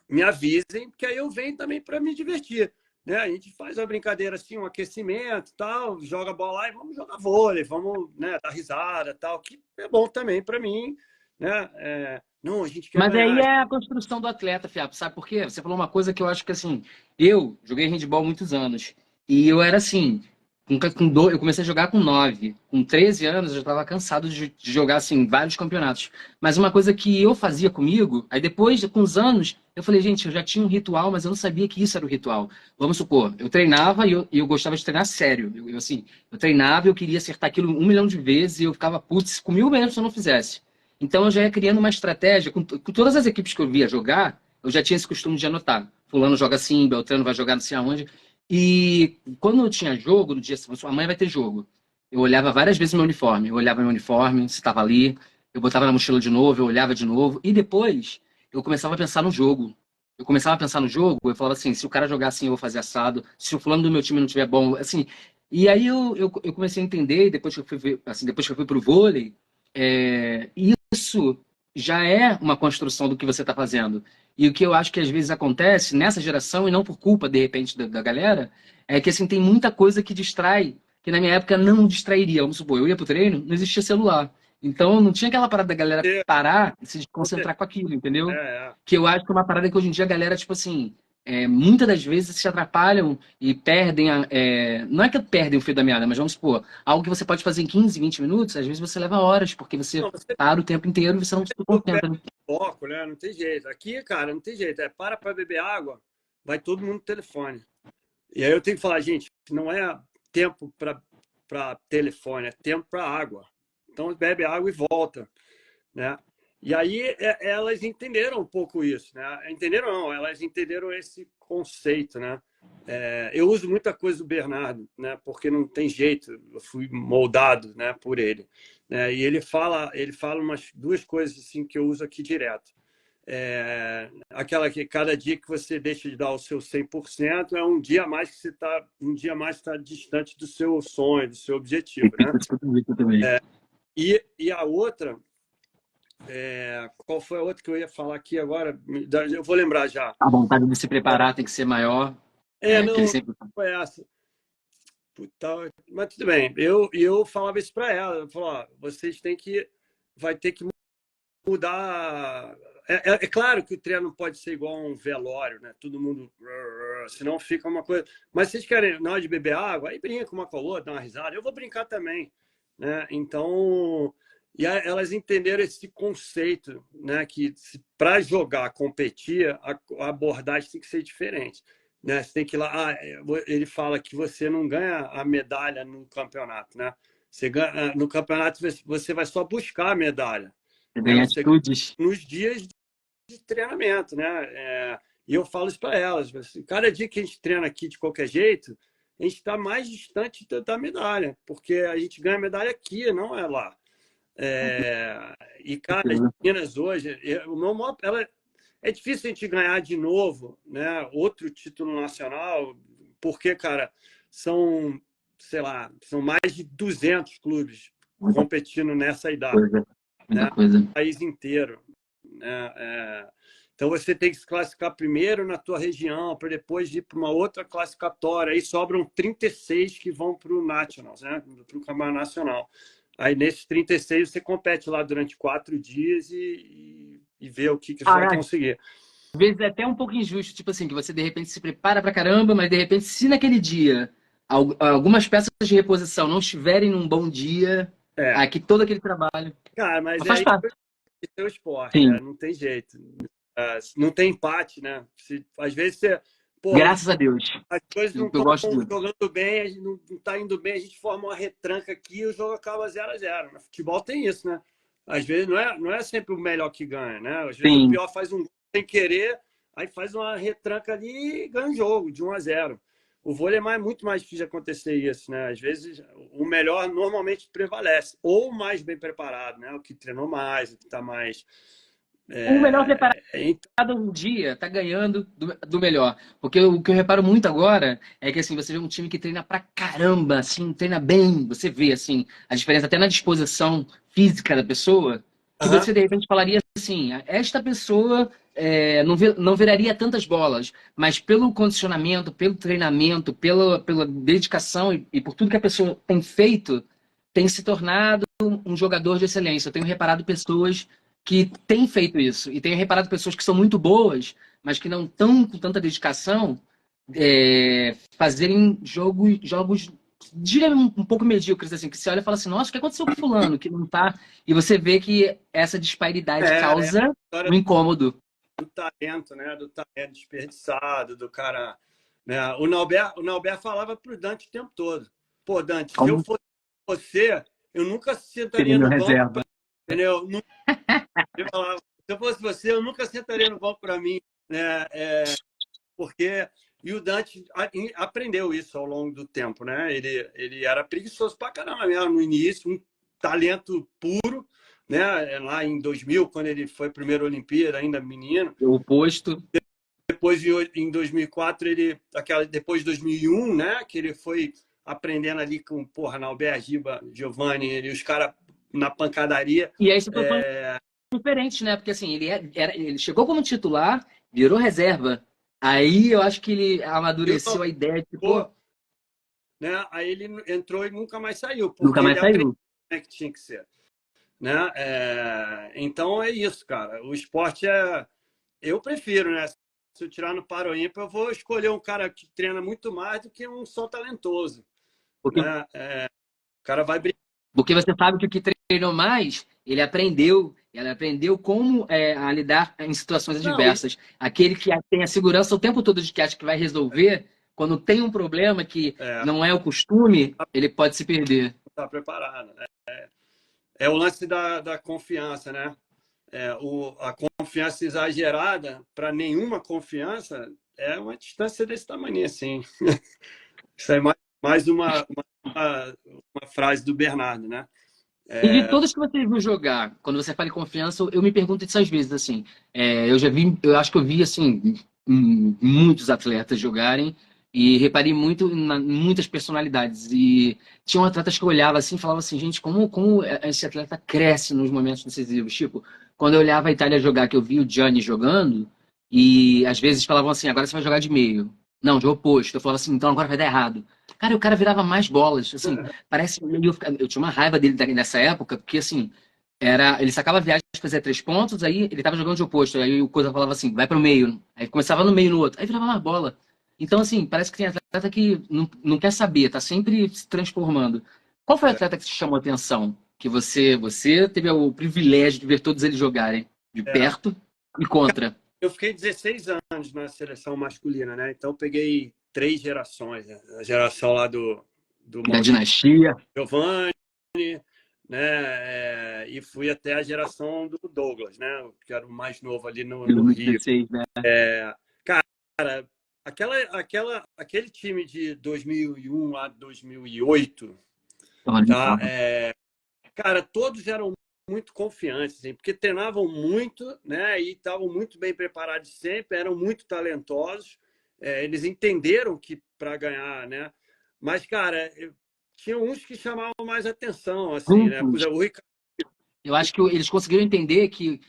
me avisem, que aí eu venho também para me divertir. Né? A gente faz uma brincadeira assim, um aquecimento, tal, joga bola lá e vamos jogar vôlei, vamos, né, dar risada, tal, que é bom também para mim. Né? Não, a gente quer Mas aí ganhar. é a construção do atleta, Fiapo. Sabe por quê? Você falou uma coisa que eu acho que, assim, eu joguei handball há muitos anos. E eu era assim, eu comecei a jogar com 9. Com 13 anos eu já estava cansado de jogar, assim, vários campeonatos. Mas uma coisa que eu fazia comigo, aí depois, com os anos, eu falei, gente, eu já tinha um ritual, mas eu não sabia que isso era o ritual. Vamos supor, eu treinava e eu gostava de treinar sério. Assim, eu treinava e eu queria acertar aquilo 1 milhão de vezes e eu ficava, putz, comigo mesmo se eu não fizesse. Então eu já ia criando uma estratégia, com todas as equipes que eu via jogar, eu já tinha esse costume de anotar. Fulano joga assim, Beltrano vai jogar não sei aonde. E quando eu tinha jogo, no dia seguinte, amanhã vai ter jogo. Eu olhava várias vezes meu uniforme. Eu olhava meu uniforme, se estava ali. Eu botava na mochila de novo, eu olhava de novo. E depois eu começava a pensar no jogo. Eu começava a pensar no jogo, eu falava assim, se o cara jogar assim, eu vou fazer assado. Se o fulano do meu time não tiver bom, assim. E aí eu comecei a entender, depois que eu fui assim, depois que eu fui pro vôlei, isso já é uma construção do que você está fazendo. E o que eu acho que às vezes acontece nessa geração, e não por culpa, de repente, da galera, é que assim, tem muita coisa que distrai, que na minha época não distrairia. Vamos supor, eu ia pro treino, não existia celular. Então não tinha aquela parada da galera parar e se concentrar com aquilo, entendeu? É. Que eu acho que é uma parada que hoje em dia a galera, tipo assim, muitas das vezes se atrapalham e perdem não é que perdem o fio da meada, mas vamos supor, algo que você pode fazer em 15, 20 minutos, às vezes você leva horas, porque você Não, você para o tempo inteiro e você não se concentra, né? foco, né? Não tem jeito. Aqui, cara, não tem jeito. Para beber água, vai todo mundo no telefone. E aí eu tenho que falar, gente, não é tempo para telefone, é tempo para água. Então bebe água e volta, né? E aí elas entenderam um pouco isso, né? Entenderam não, elas entenderam esse conceito, né? Eu uso muita coisa do Bernardo, né? Porque não tem jeito, eu fui moldado, né, por ele, né? E ele fala umas duas coisas assim que eu uso aqui direto. Aquela que cada dia que você deixa de dar o seu 100% é um dia a mais que você está distante do seu sonho, do seu objetivo, né? E a outra, qual foi a outra que eu ia falar aqui agora? Eu vou lembrar já. A vontade de se preparar tem que ser maior. Que ele Não sempre... foi essa. Puta, mas tudo bem. Eu falava isso para ela. Eu falava, vocês vai ter que mudar. É claro que o treino não pode ser igual a um velório, né? Todo mundo. Senão fica uma coisa. Mas vocês querem, na hora de beber água, aí brinca uma com a outra, dá uma risada. Eu vou brincar também. Né? Então. E elas entenderam esse conceito, né? Que para jogar, competir, a abordagem tem que ser diferente. Né? Você tem que ir lá. Ele fala que você não ganha a medalha no campeonato, né? Você ganha, no campeonato você vai só buscar a medalha. Né? Tem Você atitudes. nos dias de treinamento, né? E eu falo isso para elas. Cada dia que a gente treina aqui de qualquer jeito, a gente está mais distante da medalha, porque a gente ganha medalha aqui, não é lá. E, cara, as meninas hoje, o meu maior, é difícil a gente ganhar de novo, né? Outro título nacional, porque, cara, são, sei lá, são mais de 200 clubes competindo nessa idade, Muita né? coisa. O país inteiro. Né? Então você tem que se classificar primeiro na tua região, para depois ir para uma outra classificatória. Aí sobram 36 que vão para o Nationals, né? Para o Campeonato Nacional. Aí nesses 36 você compete lá durante 4 dias e vê o que você vai conseguir. Às vezes é até um pouco injusto, tipo assim, que você de repente se prepara pra caramba, mas de repente, se naquele dia algumas peças de reposição não estiverem num bom dia, É, aqui todo aquele trabalho. cara, mas Mas é faz parte. isso é o esporte, Sim, não tem jeito. Não tem empate, né? Às vezes você, pô, graças a Deus. as coisas não Eu estão gosto disso. jogando bem, a gente não está indo bem, a gente forma uma retranca aqui e o jogo acaba 0-0. No futebol tem isso, né? Às vezes não é sempre o melhor que ganha, né? Às vezes o Sim. pior faz um gol sem querer, aí faz uma retranca ali e ganha o jogo de 1-0. O vôlei é muito mais difícil de acontecer isso, né? Às vezes o melhor normalmente prevalece, ou o mais bem preparado, né? O que treinou mais, o que está mais. O melhor preparado Então, um dia tá ganhando do melhor. Porque o que eu reparo muito agora é que assim, você vê um time que treina pra caramba, assim, treina bem, você vê assim, a diferença até na disposição física da pessoa, que você de repente falaria assim, esta pessoa não viraria tantas bolas, mas pelo condicionamento, pelo treinamento, pela dedicação e por tudo que a pessoa tem feito, tem se tornado um jogador de excelência. Eu tenho reparado pessoas que têm feito isso. E tenho reparado pessoas que são muito boas, mas que não estão com tanta dedicação, fazerem jogos diria um pouco medíocres, assim, que você olha e fala assim, nossa, o que aconteceu com fulano, que não tá... E você vê que essa disparidade é a causa história um incômodo. do talento, né? Do talento desperdiçado, do cara. Né? O Nauber falava pro Dante o tempo todo. Pô, Dante, se eu Como fosse você, eu nunca seria sentaria meu no banco, reserva. entendeu? Ele falava, se eu fosse você, eu nunca sentaria no banco para mim, né? Porque e o Dante aprendeu isso ao longo do tempo, né? Ele era preguiçoso pra caramba mesmo no início, um talento puro, né? Lá em 2000, quando ele foi primeiro Olimpíada, ainda menino. O oposto. Depois, em 2004, depois de 2001, né? Que ele foi aprendendo ali com, porra, Nauber, Giba, Giovanni, e os caras na pancadaria. E aí se propõe diferente, né? Porque assim, ele chegou como titular, virou reserva. Aí eu acho que ele Eu amadureceu a ideia de, pô, não, né? Aí ele entrou e nunca mais saiu, nunca porque mais ele aprendeu saiu. como é que tinha que ser. Né? Então é isso, cara. O esporte eu prefiro, né? Se eu tirar no Paro Ímpar, eu vou escolher um cara que treina muito mais do que um só talentoso. Porque, Né? O cara vai brincar. porque você sabe que o que treinou mais, ele aprendeu como a lidar em situações Não, e adversas. Aquele que tem a segurança o tempo todo de que acha que vai resolver, quando tem um problema que não é o costume, ele pode se perder. tá preparado. Né? É o lance da confiança, né? A confiança exagerada para nenhuma confiança é uma distância desse tamanho assim. Isso é mais uma frase do Bernardo, né? E de todos que você viu jogar, quando você fala em confiança, eu me pergunto isso às vezes, assim, eu já vi, eu acho que eu vi, assim, muitos atletas jogarem e reparei muito em muitas personalidades e tinham atletas que eu olhava assim e falava assim, gente, como esse atleta cresce nos momentos decisivos, tipo, quando eu olhava a Itália jogar, que eu vi o Gianni jogando e às vezes falavam assim, agora você vai jogar de meio, não, de oposto, eu falava assim, então agora vai dar errado. Cara, e o cara virava mais bolas, assim, parece eu tinha uma raiva dele nessa época, porque assim, ele sacava a viagem de fazer 3 pontos, aí ele tava jogando de oposto, aí o Coisa falava assim, vai pro meio, aí começava no meio no outro, aí virava mais bola. Então, assim, parece que tem atleta que não quer saber, tá sempre se transformando. Qual foi o atleta que te chamou a atenção? Que você teve o privilégio de ver todos eles jogarem de É, perto e contra. eu fiquei 16 anos na seleção masculina, né? Então eu peguei 3 gerações, né? A geração lá do Da Maurício dinastia, Giovanni, né? E fui até a geração do Douglas, né? Que era o mais novo ali de no Rio. 2016, né? Cara, aquele time de 2001 a 2008, tá? Cara, todos eram muito confiantes, assim, porque treinavam muito, né? E estavam muito bem preparados sempre, eram muito talentosos. Eles entenderam que para ganhar, né? Mas, cara, tinha uns que chamavam mais atenção, assim, né? Por Juntos. exemplo, o Ricardo. Eu acho que eles conseguiram entender que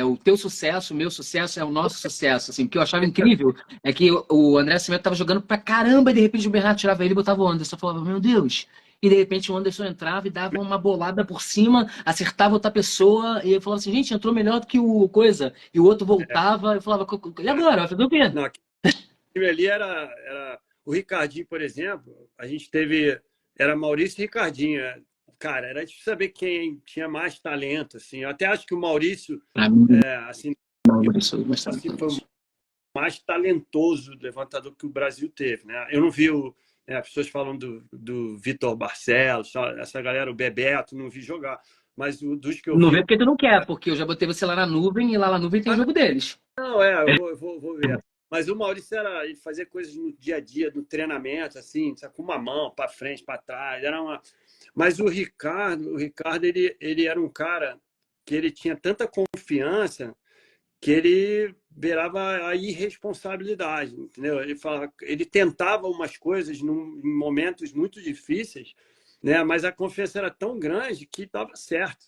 o teu sucesso, o meu sucesso é o nosso sucesso. Assim, o que eu achava incrível é que o André Cimento estava jogando pra caramba e de repente o Bernardo tirava ele e botava o Anderson. Eu falava, meu Deus. E de repente o Anderson entrava e dava uma bolada por cima, acertava outra pessoa e eu falava assim, gente, entrou melhor do que o coisa. E o outro voltava. Eu falava, e agora? Vai fazer o quê? Não, aquele time ali era O Ricardinho, por exemplo, a gente teve... Era Maurício e Ricardinho. Cara, era difícil saber quem tinha mais talento, assim. Eu até acho que o Maurício, Pra mim, assim, não, eu sou bastante assim, foi o isso. mais talentoso levantador que o Brasil teve, né? Eu não vi as pessoas falam do Vitor Barcelos, essa galera, o Bebeto, não vi jogar. Mas dos que eu Não vi... vê porque tu não quer, porque eu já botei você lá na nuvem e lá na nuvem tem Ah, jogo deles. não, eu vou ver. Mas o Maurício ele fazia coisas no dia a dia, no treinamento, assim, sabe, com uma mão para frente, para trás. Mas o Ricardo ele era um cara que ele tinha tanta confiança que ele beirava a irresponsabilidade, entendeu? Ele tentava umas coisas em momentos muito difíceis, né? Mas a confiança era tão grande que dava certo,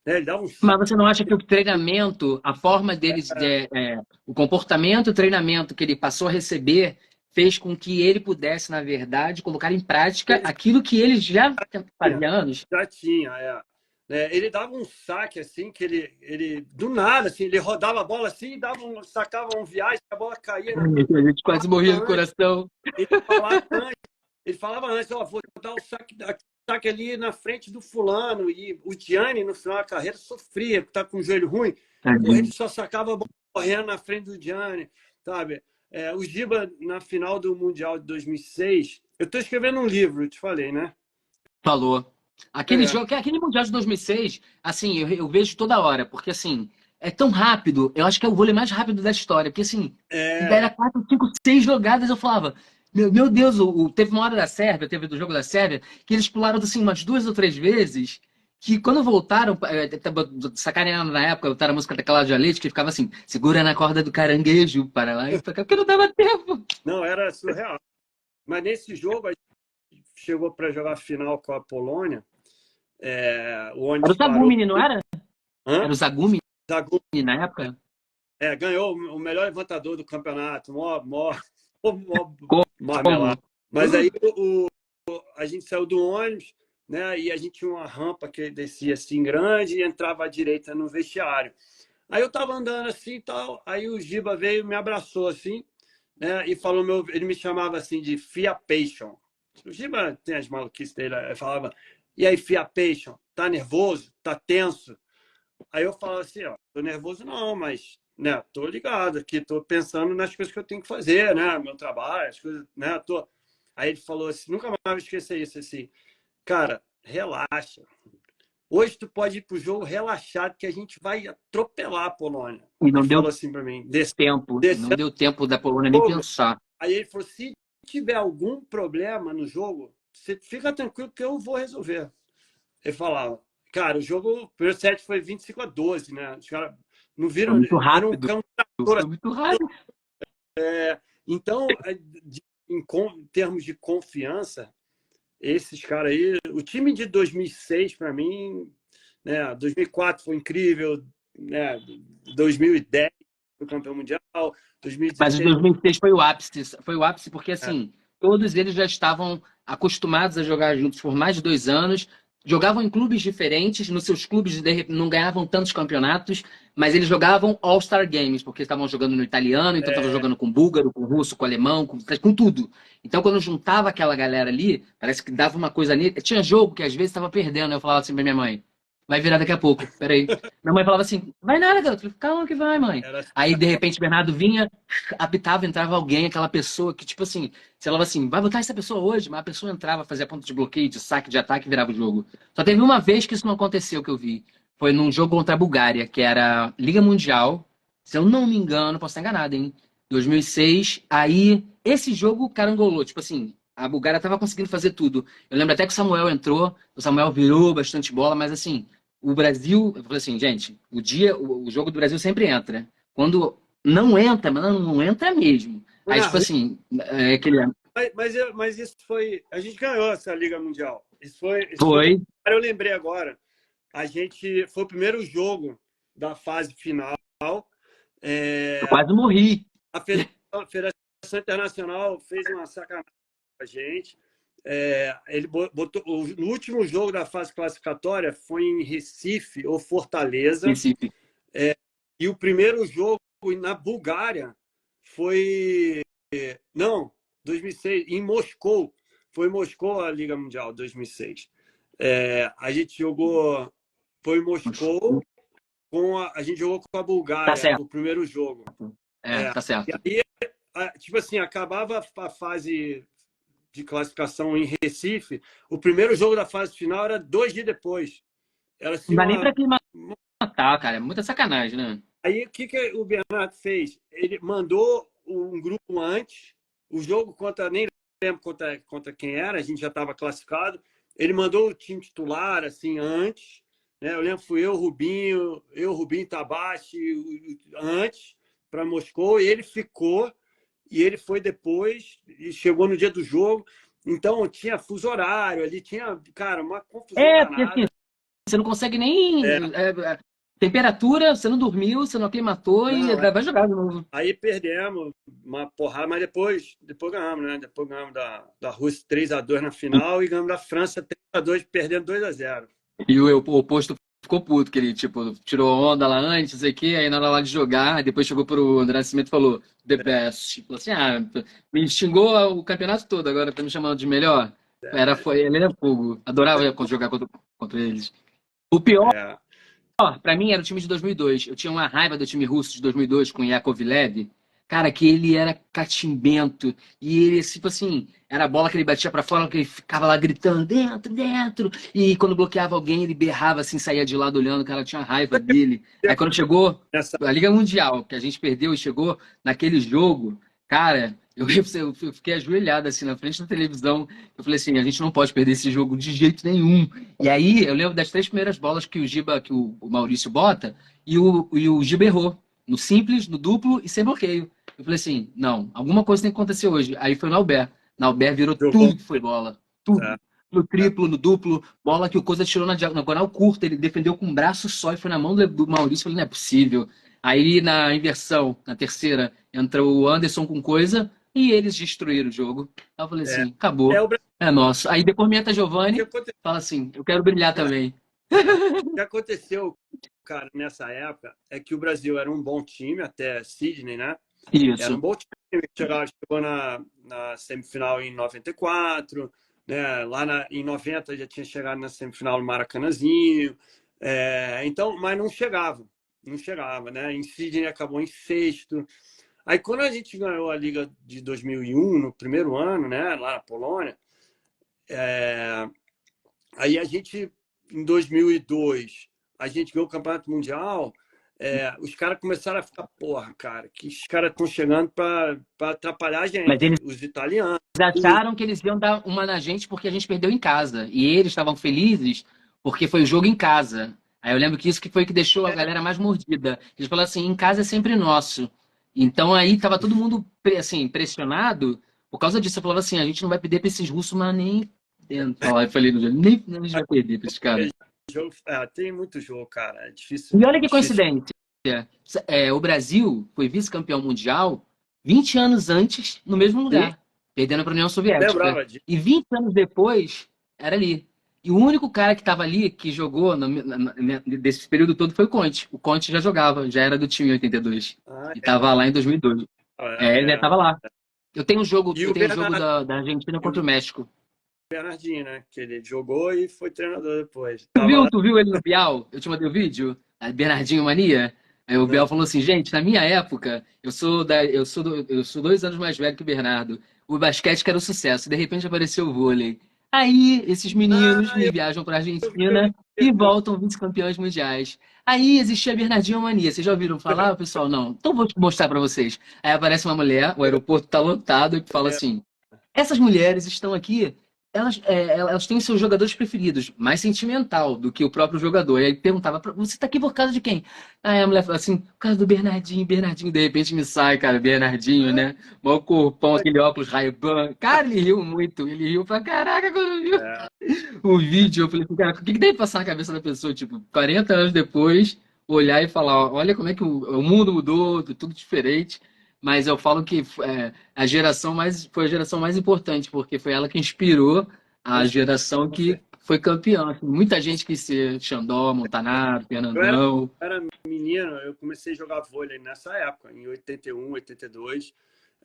né? Ele dava um Mas saque. você não acha que o treinamento, a forma deles, o comportamento, o treinamento que ele passou a receber, fez com que ele pudesse, na verdade, colocar em prática aquilo que ele já fazia há anos? Já tinha, Ele dava um saque assim, que ele do nada, assim, ele rodava a bola assim, sacava um viagem, a bola caía na A gente quase morria do antes, coração. ele falava antes, ele falava antes, ó, vou dar o saque ali na frente do fulano. E o Gianni, no final da carreira, sofria, porque tá com o joelho ruim. Porra, ele só sacava a bola correndo na frente do Gianni, sabe? O Giba, na final do Mundial de 2006, eu estou escrevendo um livro, eu te falei, né? Falou. Aquele É, jogo, aquele Mundial de 2006, assim, eu vejo toda hora, porque assim, é tão rápido, eu acho que é o vôlei mais rápido da história, porque assim, era é, 4, 5, 6 jogadas, eu falava, meu Deus, teve uma hora da Sérvia, teve do jogo da Sérvia, que eles pularam assim umas 2 ou 3 vezes, que quando voltaram, sacaneando na época, botaram a música da Cláudia Leite, que ficava assim, segura na corda do caranguejo, para lá e para cá, porque não dava tempo. não, era surreal. Mas nesse jogo, a gente chegou para jogar a final com a Polônia, o Era ônibus o parou. Zagumini, não era? Hã? Era o Zagumini Zagu, na época? ganhou o melhor levantador do campeonato, mó Como? marmelada. Mas aí a gente saiu do ônibus, né? E a gente tinha uma rampa que descia assim grande e entrava à direita no vestiário. Aí eu tava andando assim e tal, aí o Giba veio e me abraçou assim, né? E falou ele me chamava assim de Fia Peixão. O Giba tem as maluquices dele, ele falava: "E aí, Fia Peixão, tá nervoso? Tá tenso?" Aí eu falava assim, ó, tô nervoso não, mas, né, tô ligado aqui, tô pensando nas coisas que eu tenho que fazer, né, meu trabalho, as coisas, né, tô... Aí ele falou assim, nunca mais vou esquecer isso, assim, cara, relaxa. Hoje tu pode ir pro jogo relaxado que a gente vai atropelar a Polônia. E Ele não deu falou assim para mim, tempo, não descendo deu tempo da Polônia o nem jogo. pensar. Aí ele falou, se tiver algum problema no jogo, você fica tranquilo que eu vou resolver. Ele falava, cara, o jogo, o primeiro set foi 25-12, né? Os caras não Foi viram, muito viram um rápido, trator. foi muito rápido. Então, em termos de confiança, esses caras aí, o time de 2006, para mim, né? 2004 foi incrível, né? 2010 foi campeão mundial, Mas o 2016. 2006 foi o ápice porque assim, todos eles já estavam acostumados a jogar juntos por mais de 2 anos, jogavam em clubes diferentes, nos seus clubes não ganhavam tantos campeonatos, mas eles jogavam All-Star Games, porque estavam jogando no italiano, então estavam jogando com búlgaro, com russo, com alemão, com tudo. Então quando juntava aquela galera ali, parece que dava uma coisa ali. Tinha jogo que às vezes estava perdendo, eu falava assim pra minha mãe, vai virar daqui a pouco, peraí. Minha mãe falava assim, vai nada, garoto. Eu falei, calma que vai, mãe. Era, Aí, de repente, o Bernardo vinha, apitava, entrava alguém, aquela pessoa que, tipo assim, você falava assim, vai botar essa pessoa hoje, mas a pessoa entrava, fazia ponto de bloqueio, de saque, de ataque e virava o jogo. Só teve uma vez que isso não aconteceu, que eu vi. Foi num jogo contra a Bulgária, que era Liga Mundial. Se eu não me engano, posso estar enganado, hein? 2006. Aí, esse jogo carangolou. Tipo assim, a Bulgária tava conseguindo fazer tudo. Eu lembro até que o Samuel entrou, o Samuel virou bastante bola, mas assim, o Brasil, eu falei assim, gente, o jogo do Brasil sempre entra. Quando não entra, mas não entra mesmo. foi Aí, na tipo rua. assim, aquele. Mas isso foi. A gente ganhou essa Liga Mundial. Isso foi. Foi. Eu lembrei agora. A gente foi o primeiro jogo da fase final. Eu É, quase morri. a Federação Internacional fez uma sacanagem com a gente. Ele botou no último jogo da fase classificatória foi em Recife ou Fortaleza, Recife. e o primeiro jogo na Bulgária foi não 2006, em Moscou. Foi em Moscou a Liga Mundial, 2006. A gente jogou... Foi em Moscou, a gente jogou com a Tá Bulgária, certo. o primeiro jogo. Tá certo. E aí, tipo assim, acabava a fase de classificação em Recife, o primeiro jogo da fase final era 2 dias depois. Era assim Não dá nem pra aclimatar, cara. É muita sacanagem, né? Aí o que o Bernardo fez? Ele mandou um grupo antes, o jogo nem lembro contra quem era, a gente já estava classificado. Ele mandou o time titular assim antes, né? Eu lembro fui eu, Rubinho, Tabachi antes para Moscou e ele ficou e ele foi depois e chegou no dia do jogo. Então tinha fuso horário ali, tinha, cara, uma confusão Porque assim, danada. você não consegue nem. Temperatura, você não dormiu, você não aclimatou e Não, vai jogar de novo. Aí perdemos uma porrada, mas depois ganhamos, né? Depois ganhamos da Rússia 3-2 na final e ganhamos da França 3-2, perdendo 2-0. E o oposto ficou puto, que ele, tipo, tirou onda lá antes, não sei o quê, aí na hora lá de jogar, depois chegou pro André Nascimento e falou, the best. Falou assim, me xingou o campeonato todo, agora tá me chamando de melhor. Ele era fogo. Adorava jogar contra eles. O pior, pra mim, era o time de 2002. Eu tinha uma raiva do time russo de 2002 com o Yakovlev. Cara, que ele era catimbento. E ele, tipo assim, era a bola que ele batia pra fora, que ele ficava lá gritando, dentro, dentro. E quando bloqueava alguém, ele berrava assim, saía de lado olhando, o cara tinha raiva dele. Aí quando chegou a Liga Mundial, que a gente perdeu e chegou naquele jogo, cara, eu fiquei ajoelhado assim na frente da televisão. Eu falei assim, a gente não pode perder esse jogo de jeito nenhum. E aí, eu lembro das 3 primeiras bolas que o Maurício bota, e o Giba errou. No simples, no duplo e sem bloqueio. Eu falei assim, não, alguma coisa tem que acontecer hoje. Aí foi no Albert. Na Albert virou tudo que foi bola. Tudo. No triplo, no duplo, bola que o Coisa tirou na diagonal curta, ele defendeu com um braço só e foi na mão do Maurício. Eu falei, não é possível. Aí na inversão, na terceira, entrou o Anderson com Coisa e eles destruíram o jogo. Aí eu falei assim, acabou. É nosso. Aí depois entra Giovani, fala assim, eu quero brilhar também. O que aconteceu, cara, nessa época é que o Brasil era um bom time, até Sydney, né? Isso. Era um bom time, chegou na semifinal em 94, né? Em 90 já tinha chegado na semifinal no Maracanãzinho. Então, mas não chegava, né? Em Sydney acabou em sexto. Aí quando a gente ganhou a Liga de 2001, no primeiro ano, né? Lá na Polônia, aí a gente, em 2002, a gente ganhou o Campeonato Mundial. Os caras começaram a ficar, porra, cara, que os caras estão chegando para atrapalhar a gente, Mas eles os italianos. acharam que eles iam dar uma na gente porque a gente perdeu em casa. E eles estavam felizes porque foi o jogo em casa. Aí eu lembro que isso que foi que deixou a galera mais mordida. Eles falaram assim, em casa é sempre nosso. Então aí tava todo mundo assim, pressionado por causa disso. Eu falava assim, a gente não vai perder para esses russos, mas nem dentro. Aí eu falei, nem a gente vai perder para esses caras. Tem muito jogo, cara. É difícil. E olha que coincidência. O Brasil foi vice-campeão mundial 20 anos antes, no mesmo lugar, perdendo para a União Soviética. Lembrava disso. E 20 anos depois, era ali. E o único cara que estava ali, que jogou desse período todo, foi o Conte. O Conte já jogava, já era do time em 82. E estava lá em 2002. Ele já estava lá. Eu tenho um jogo, da Argentina contra o México. Bernardinho, né? Que ele jogou e foi treinador depois. Tu viu ele no Bial? Eu te mandei o vídeo? A Bernardinho Mania? Aí o Bial falou assim, gente, na minha época, eu sou 2 anos mais velho que o Bernardo. O basquete que era um sucesso. De repente apareceu o vôlei. Aí esses meninos me viajam para a Argentina e voltam vice-campeões mundiais. Aí existia a Bernardinho Mania. Vocês já ouviram falar, pessoal? Não. Então vou mostrar para vocês. Aí aparece uma mulher, o aeroporto tá lotado e fala assim, essas mulheres estão aqui, elas têm seus jogadores preferidos, mais sentimental do que o próprio jogador. E aí perguntava, você tá aqui por causa de quem? Aí a mulher falou assim, por causa do Bernardinho. De repente me sai, cara, Bernardinho, né? Mó corpão, aquele óculos Ray-Ban. Cara, ele riu muito, ele riu pra caraca quando viu o vídeo. Eu falei, cara, o que deve passar na cabeça da pessoa, tipo, 40 anos depois, olhar e falar, olha como é que o mundo mudou, tudo diferente. Mas eu falo que foi a geração mais importante, porque foi ela que inspirou a geração que foi campeã. Muita gente quis ser Xandó, Montanaro, Fernandão. Eu era menino, eu comecei a jogar vôlei nessa época, em 81, 82.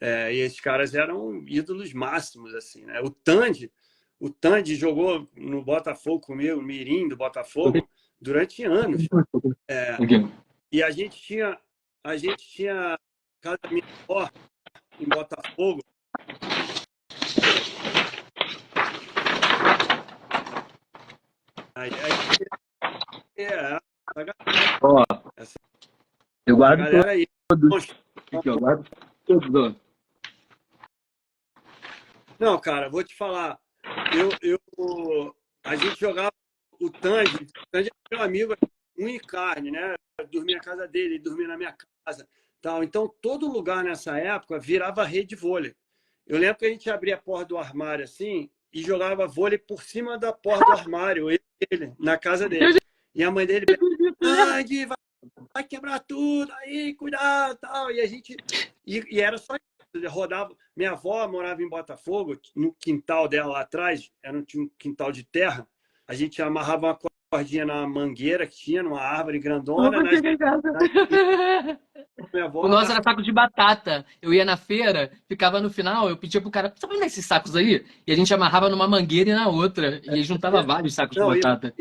E esses caras eram ídolos máximos, assim, né? O Tandy jogou no Botafogo comigo, Mirim do Botafogo, durante anos. Aqui. E a gente tinha casa da minha avó em Botafogo. Aí, Ó, essa eu guardo galera aí. todos. Aqui, eu guardo todos. Não, cara, vou te falar. A gente jogava o Tandy era meu amigo, unha e carne, né? Eu dormia na casa dele, ele dormia na minha casa. Tal. Então, todo lugar nessa época virava rede de vôlei. Eu lembro que a gente abria a porta do armário assim e jogava vôlei por cima da porta do armário, ele na casa dele. E a mãe dele, Tandy, vai quebrar tudo, aí, cuidado, tal. E a gente. E era só isso. Rodava. Minha avó morava em Botafogo, no quintal dela lá atrás, tinha um quintal de terra. A gente amarrava uma cordinha na mangueira que tinha, numa árvore grandona. Minha avó, O nosso era saco de batata. Eu ia na feira, ficava no final, eu pedia pro cara, sabe onde é esses sacos aí? E a gente amarrava numa mangueira e na outra. E aí juntava vários sacos de batata.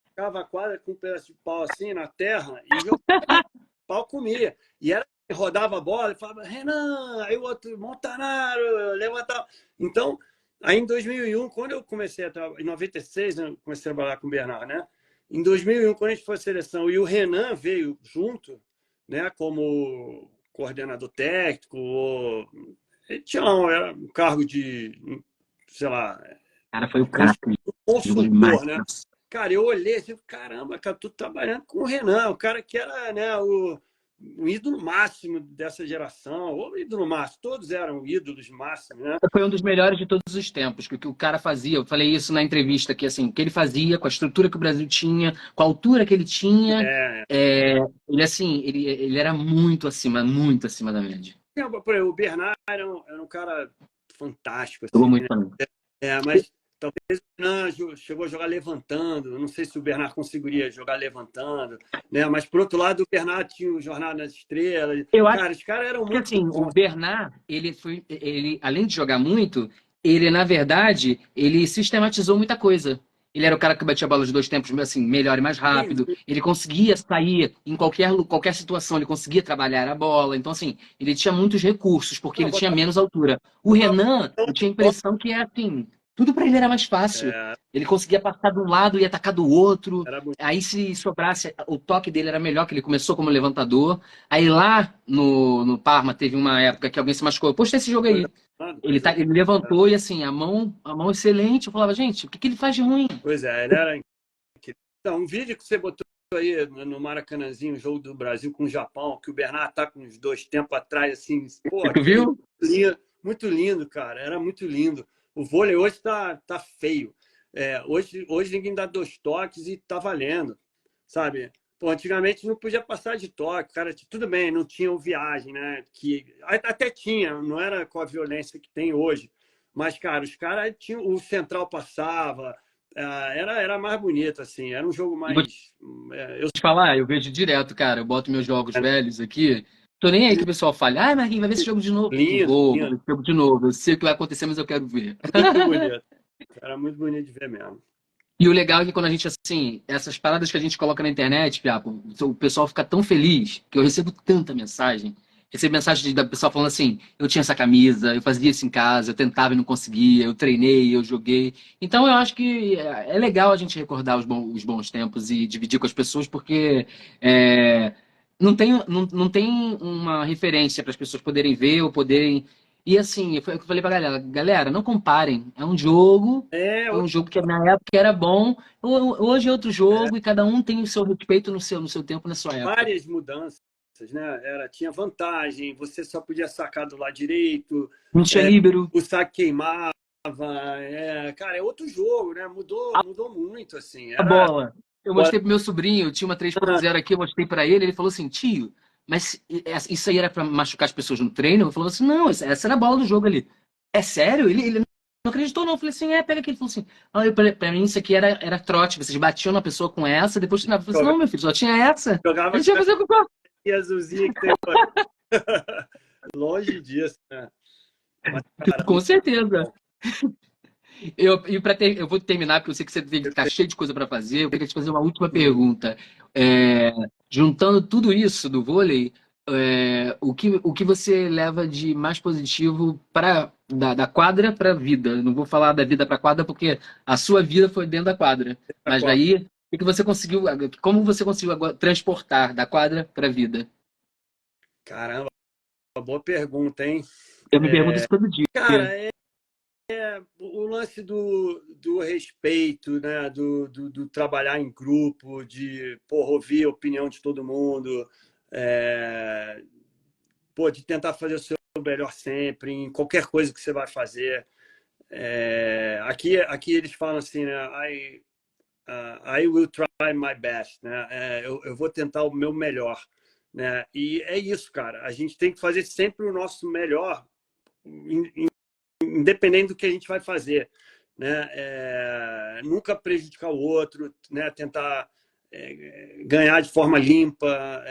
Ficava a quadra com um pedaço de pau assim na terra e jogava, o pau comia. E era rodava a bola e falava, Renan, aí o outro, Montanaro, levantava. Então, aí em 2001, quando eu comecei a trabalhar, em 96, eu comecei a trabalhar com o Bernard, né? Em 2001, quando a gente foi à seleção e o Renan veio junto, né, como coordenador técnico, ele tinha era um cargo de, sei lá, Cara, foi o craque. consultor, né? Cara, eu olhei assim, caramba, cara, tô trabalhando com o Renan, o cara que era, né, o ídolo máximo dessa geração, o ídolo máximo, todos eram ídolos máximos, né? Foi um dos melhores de todos os tempos, que o cara fazia, eu falei isso na entrevista, que assim, o que ele fazia, com a estrutura que o Brasil tinha, com a altura que ele tinha, ele assim, ele era muito acima da média. O Bernard era um cara fantástico, Jogou assim, muito né? também. Mas talvez o Bernard chegou a jogar levantando. Não sei se o Bernard conseguiria jogar levantando, né? Mas por outro lado, o Bernard tinha o Jornada nas Estrelas. Eu acho Cara, os caras eram que muito assim, o bons. Bernard, ele além de jogar muito, ele na verdade, ele sistematizou muita coisa. Ele era o cara que batia a bola de dois tempos, assim, melhor e mais rápido. Ele conseguia sair em qualquer situação, ele conseguia trabalhar a bola. Então, assim, ele tinha muitos recursos, porque ele tinha menos altura. O Renan, eu tinha a impressão que é assim, tudo para ele era mais fácil. Ele conseguia passar de um lado e atacar do outro. Aí, se sobrasse, o toque dele era melhor, que ele começou como levantador. Aí lá no Parma teve uma época que alguém se machucou. Poxa, esse jogo aí. Ele levantou e assim, a mão excelente. Eu falava, gente, o que ele faz de ruim? Pois é, ele era. Então, um vídeo que você botou aí no Maracanãzinho, o jogo do Brasil com o Japão, que o Bernard tá com uns 2 tempos atrás, assim, pô, Tu viu? Muito lindo, cara, era muito lindo. O vôlei hoje tá feio. Hoje ninguém dá 2 toques e tá valendo, sabe? Pô, antigamente não podia passar de toque, cara, tudo bem, não tinha viagem, né? Que até tinha, não era com a violência que tem hoje. Mas, cara, os caras tinham, o central passava, era mais bonito, assim, era um jogo mais. Eu te falar, eu vejo direto, cara. Eu boto meus jogos velhos aqui. Tô nem aí que o pessoal fale, Marquinhos, vai ver esse jogo de novo. Vou ver esse jogo de novo. Eu sei o que vai acontecer, mas eu quero ver. Muito bonito. Era muito bonito de ver mesmo. E o legal é que quando a gente, assim, essas paradas que a gente coloca na internet, Piapo, o pessoal fica tão feliz que eu recebo tanta mensagem. Recebo mensagem da pessoa falando assim, eu tinha essa camisa, eu fazia isso em casa, eu tentava e não conseguia, eu treinei, eu joguei. Então eu acho que é legal a gente recordar os bons tempos e dividir com as pessoas, porque não tem uma referência para as pessoas poderem ver ou poderem. E assim, foi o que eu falei pra galera, não comparem. É um jogo, foi um jogo que na época era bom, hoje é outro jogo e cada um tem o seu respeito no seu tempo, na sua época. Várias mudanças, né? Tinha vantagem, você só podia sacar do lado direito. Não tinha líbero. O saque queimava. Cara, é outro jogo, né? Mudou muito, assim. A bola. Eu mostrei pro meu sobrinho, tinha uma 3.0 aqui, eu mostrei pra ele, ele falou assim, tio, mas isso aí era pra machucar as pessoas no treino? Eu falei assim, não, essa era a bola do jogo ali. É sério? Ele não acreditou não. Eu falei assim, pega aqui. Ele falou assim, pra mim isso aqui era trote, vocês batiam na pessoa com essa, depois treinava. Eu falei assim, não, meu filho, só tinha essa. Jogava a gente ia fazer com e azulzinha que tem. Longe disso, né? Mas, cara, Com certeza. bom. Eu vou terminar, porque eu sei que você tem que estar cheio de coisa para fazer. Eu queria te fazer uma última Hum. pergunta. É, juntando tudo isso do vôlei, o que você leva de mais positivo da quadra para a vida? Eu não vou falar da vida para a quadra, porque a sua vida foi dentro da quadra. Mas aí, o que você conseguiu, como você conseguiu agora transportar da quadra para a vida? Caramba, uma boa pergunta, hein? Eu me pergunto isso todo dia. Cara, o lance do respeito, né? Do trabalhar em grupo, de porra, ouvir a opinião de todo mundo, é, pô, de tentar fazer o seu melhor sempre, em qualquer coisa que você vai fazer. Aqui eles falam assim, né? I will try my best, né? Eu vou tentar o meu melhor, né? E é isso, cara. A gente tem que fazer sempre o nosso melhor, independente do que a gente vai fazer, né? Nunca prejudicar o outro, né? Tentar ganhar de forma limpa,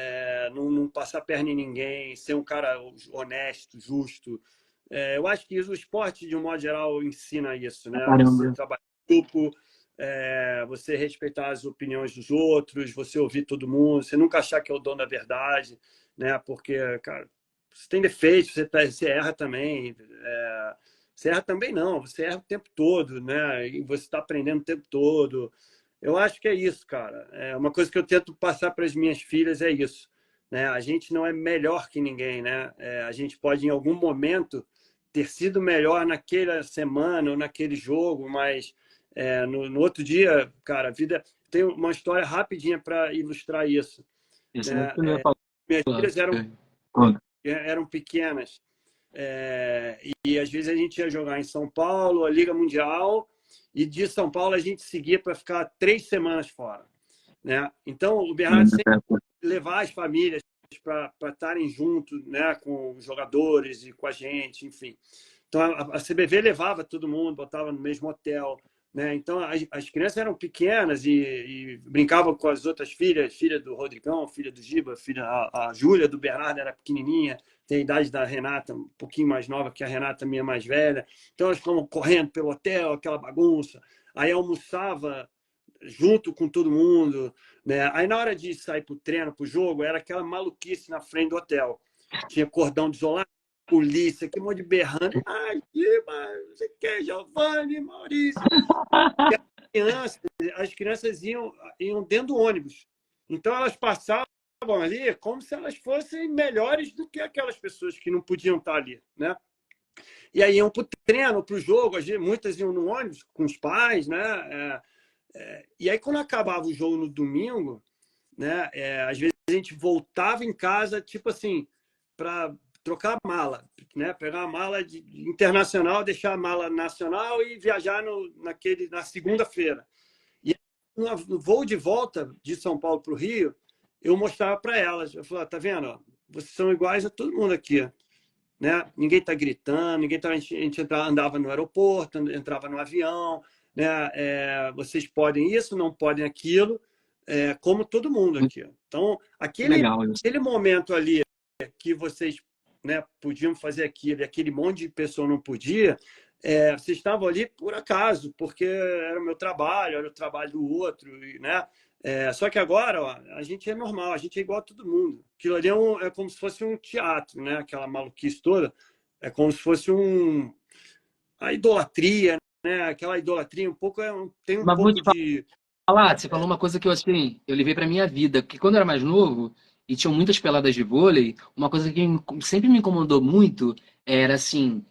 não passar perna em ninguém, ser um cara honesto, justo. Eu acho que o esporte, de um modo geral, ensina isso, né? Você Caramba. trabalhar em grupo, você respeitar as opiniões dos outros, você ouvir todo mundo, você nunca achar que é o dono da verdade, né? Porque, cara, você tem defeitos, você erra também. Você erra também não, você erra o tempo todo, né? E você está aprendendo o tempo todo. Eu acho que é isso, cara. Uma coisa que eu tento passar para as minhas filhas é isso, né? A gente não é melhor que ninguém, né? A gente pode, em algum momento, ter sido melhor naquela semana ou naquele jogo, mas no outro dia, cara, a vida tem uma história rapidinha para ilustrar isso, Isso é o né? que eu ia Minhas falar. filhas eram pequenas. E às vezes a gente ia jogar em São Paulo, a Liga Mundial, e de São Paulo a gente seguia para ficar 3 semanas fora, né? Então o Bernardo sempre levar as famílias para estarem juntos, né, com os jogadores e com a gente, enfim. Então a CBV levava todo mundo, botava no mesmo hotel, né? Então as crianças eram pequenas e brincavam com as outras filhas, filha do Rodrigão, filha do Giba, a Júlia do Bernardo era pequenininha, tem a idade da Renata, um pouquinho mais nova que a Renata, minha mais velha. Então elas ficavam correndo pelo hotel, aquela bagunça. Aí almoçava junto com todo mundo, né? Aí na hora de sair para o treino, para o jogo, era aquela maluquice na frente do hotel. Tinha cordão de isolamento, polícia, que monte de berrando. Ai, você quer, Giovanni, Maurício? E as crianças iam dentro do ônibus. Então elas passavam ali como se elas fossem melhores do que aquelas pessoas que não podiam estar ali, né? E aí iam para o treino, para o jogo, muitas iam no ônibus com os pais, né? E aí quando acabava o jogo no domingo, né? Às vezes a gente voltava em casa, tipo assim, para trocar a mala, né? Pegar a mala internacional, deixar a mala nacional e viajar na segunda-feira. E no voo de volta de São Paulo para o Rio, eu mostrava para elas, eu falava, tá vendo? Vocês são iguais a todo mundo aqui, né? Ninguém está gritando, a gente andava no aeroporto, entrava no avião, né? Vocês podem isso, não podem aquilo, como todo mundo Muito aqui. Então, legal isso. aquele momento ali que vocês, né, podiam fazer aquilo e aquele monte de pessoa não podia, vocês estavam ali por acaso, porque era o meu trabalho, era o trabalho do outro, né? Só que agora, ó, a gente é normal, a gente é igual a todo mundo. Aquilo ali é como se fosse um teatro, né? Aquela maluquice toda. É como se fosse a idolatria, né? Aquela idolatria um pouco tem um Mas vou pouco te de. falar, você falou uma coisa que eu assim, eu levei pra minha vida, porque quando eu era mais novo e tinham muitas peladas de vôlei, uma coisa que sempre me incomodou muito era assim,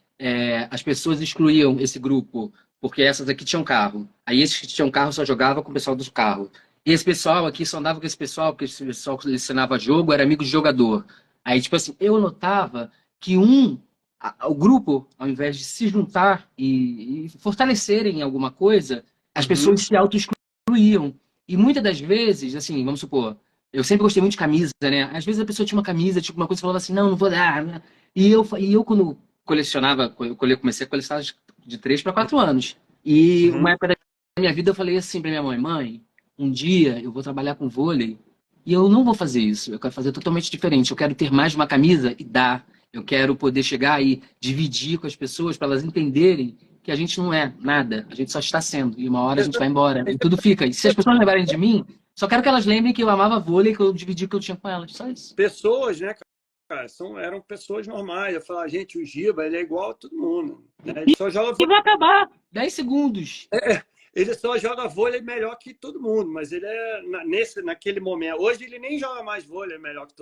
as pessoas excluíam esse grupo, porque essas aqui tinham carro. Aí esses que tinham carro só jogava com o pessoal dos carros. E esse pessoal aqui só andava com esse pessoal, porque esse pessoal que ensinava jogo era amigo de jogador. Aí, tipo assim, eu notava que o grupo, ao invés de se juntar e fortalecerem em alguma coisa, as pessoas Uhum, se auto-excluíam. E muitas das vezes, assim, vamos supor, eu sempre gostei muito de camisa, né? Às vezes a pessoa tinha uma camisa, tipo uma coisa, e falava assim, não, não vou dar, né? E eu quando colecionava, comecei a colecionar de 3 para 4 anos. E uma uhum. época da minha vida eu falei assim para minha mãe, mãe, um dia eu vou trabalhar com vôlei e eu não vou fazer isso. Eu quero fazer totalmente diferente. Eu quero ter mais de uma camisa e dar. Eu quero poder chegar e dividir com as pessoas para elas entenderem que a gente não é nada, a gente só está sendo. E uma hora a gente vai embora e tudo fica. E se as pessoas lembrarem de mim, só quero que elas lembrem que eu amava vôlei, que eu dividi o que eu tinha com elas. Só isso. Pessoas, né, cara, eram pessoas normais. Eu falava, gente, o Giba, ele é igual a todo mundo, né? Ele só joga E vai acabar. 10 segundos. ele só joga vôlei melhor que todo mundo, mas ele é naquele momento. Hoje ele nem joga mais vôlei melhor que todo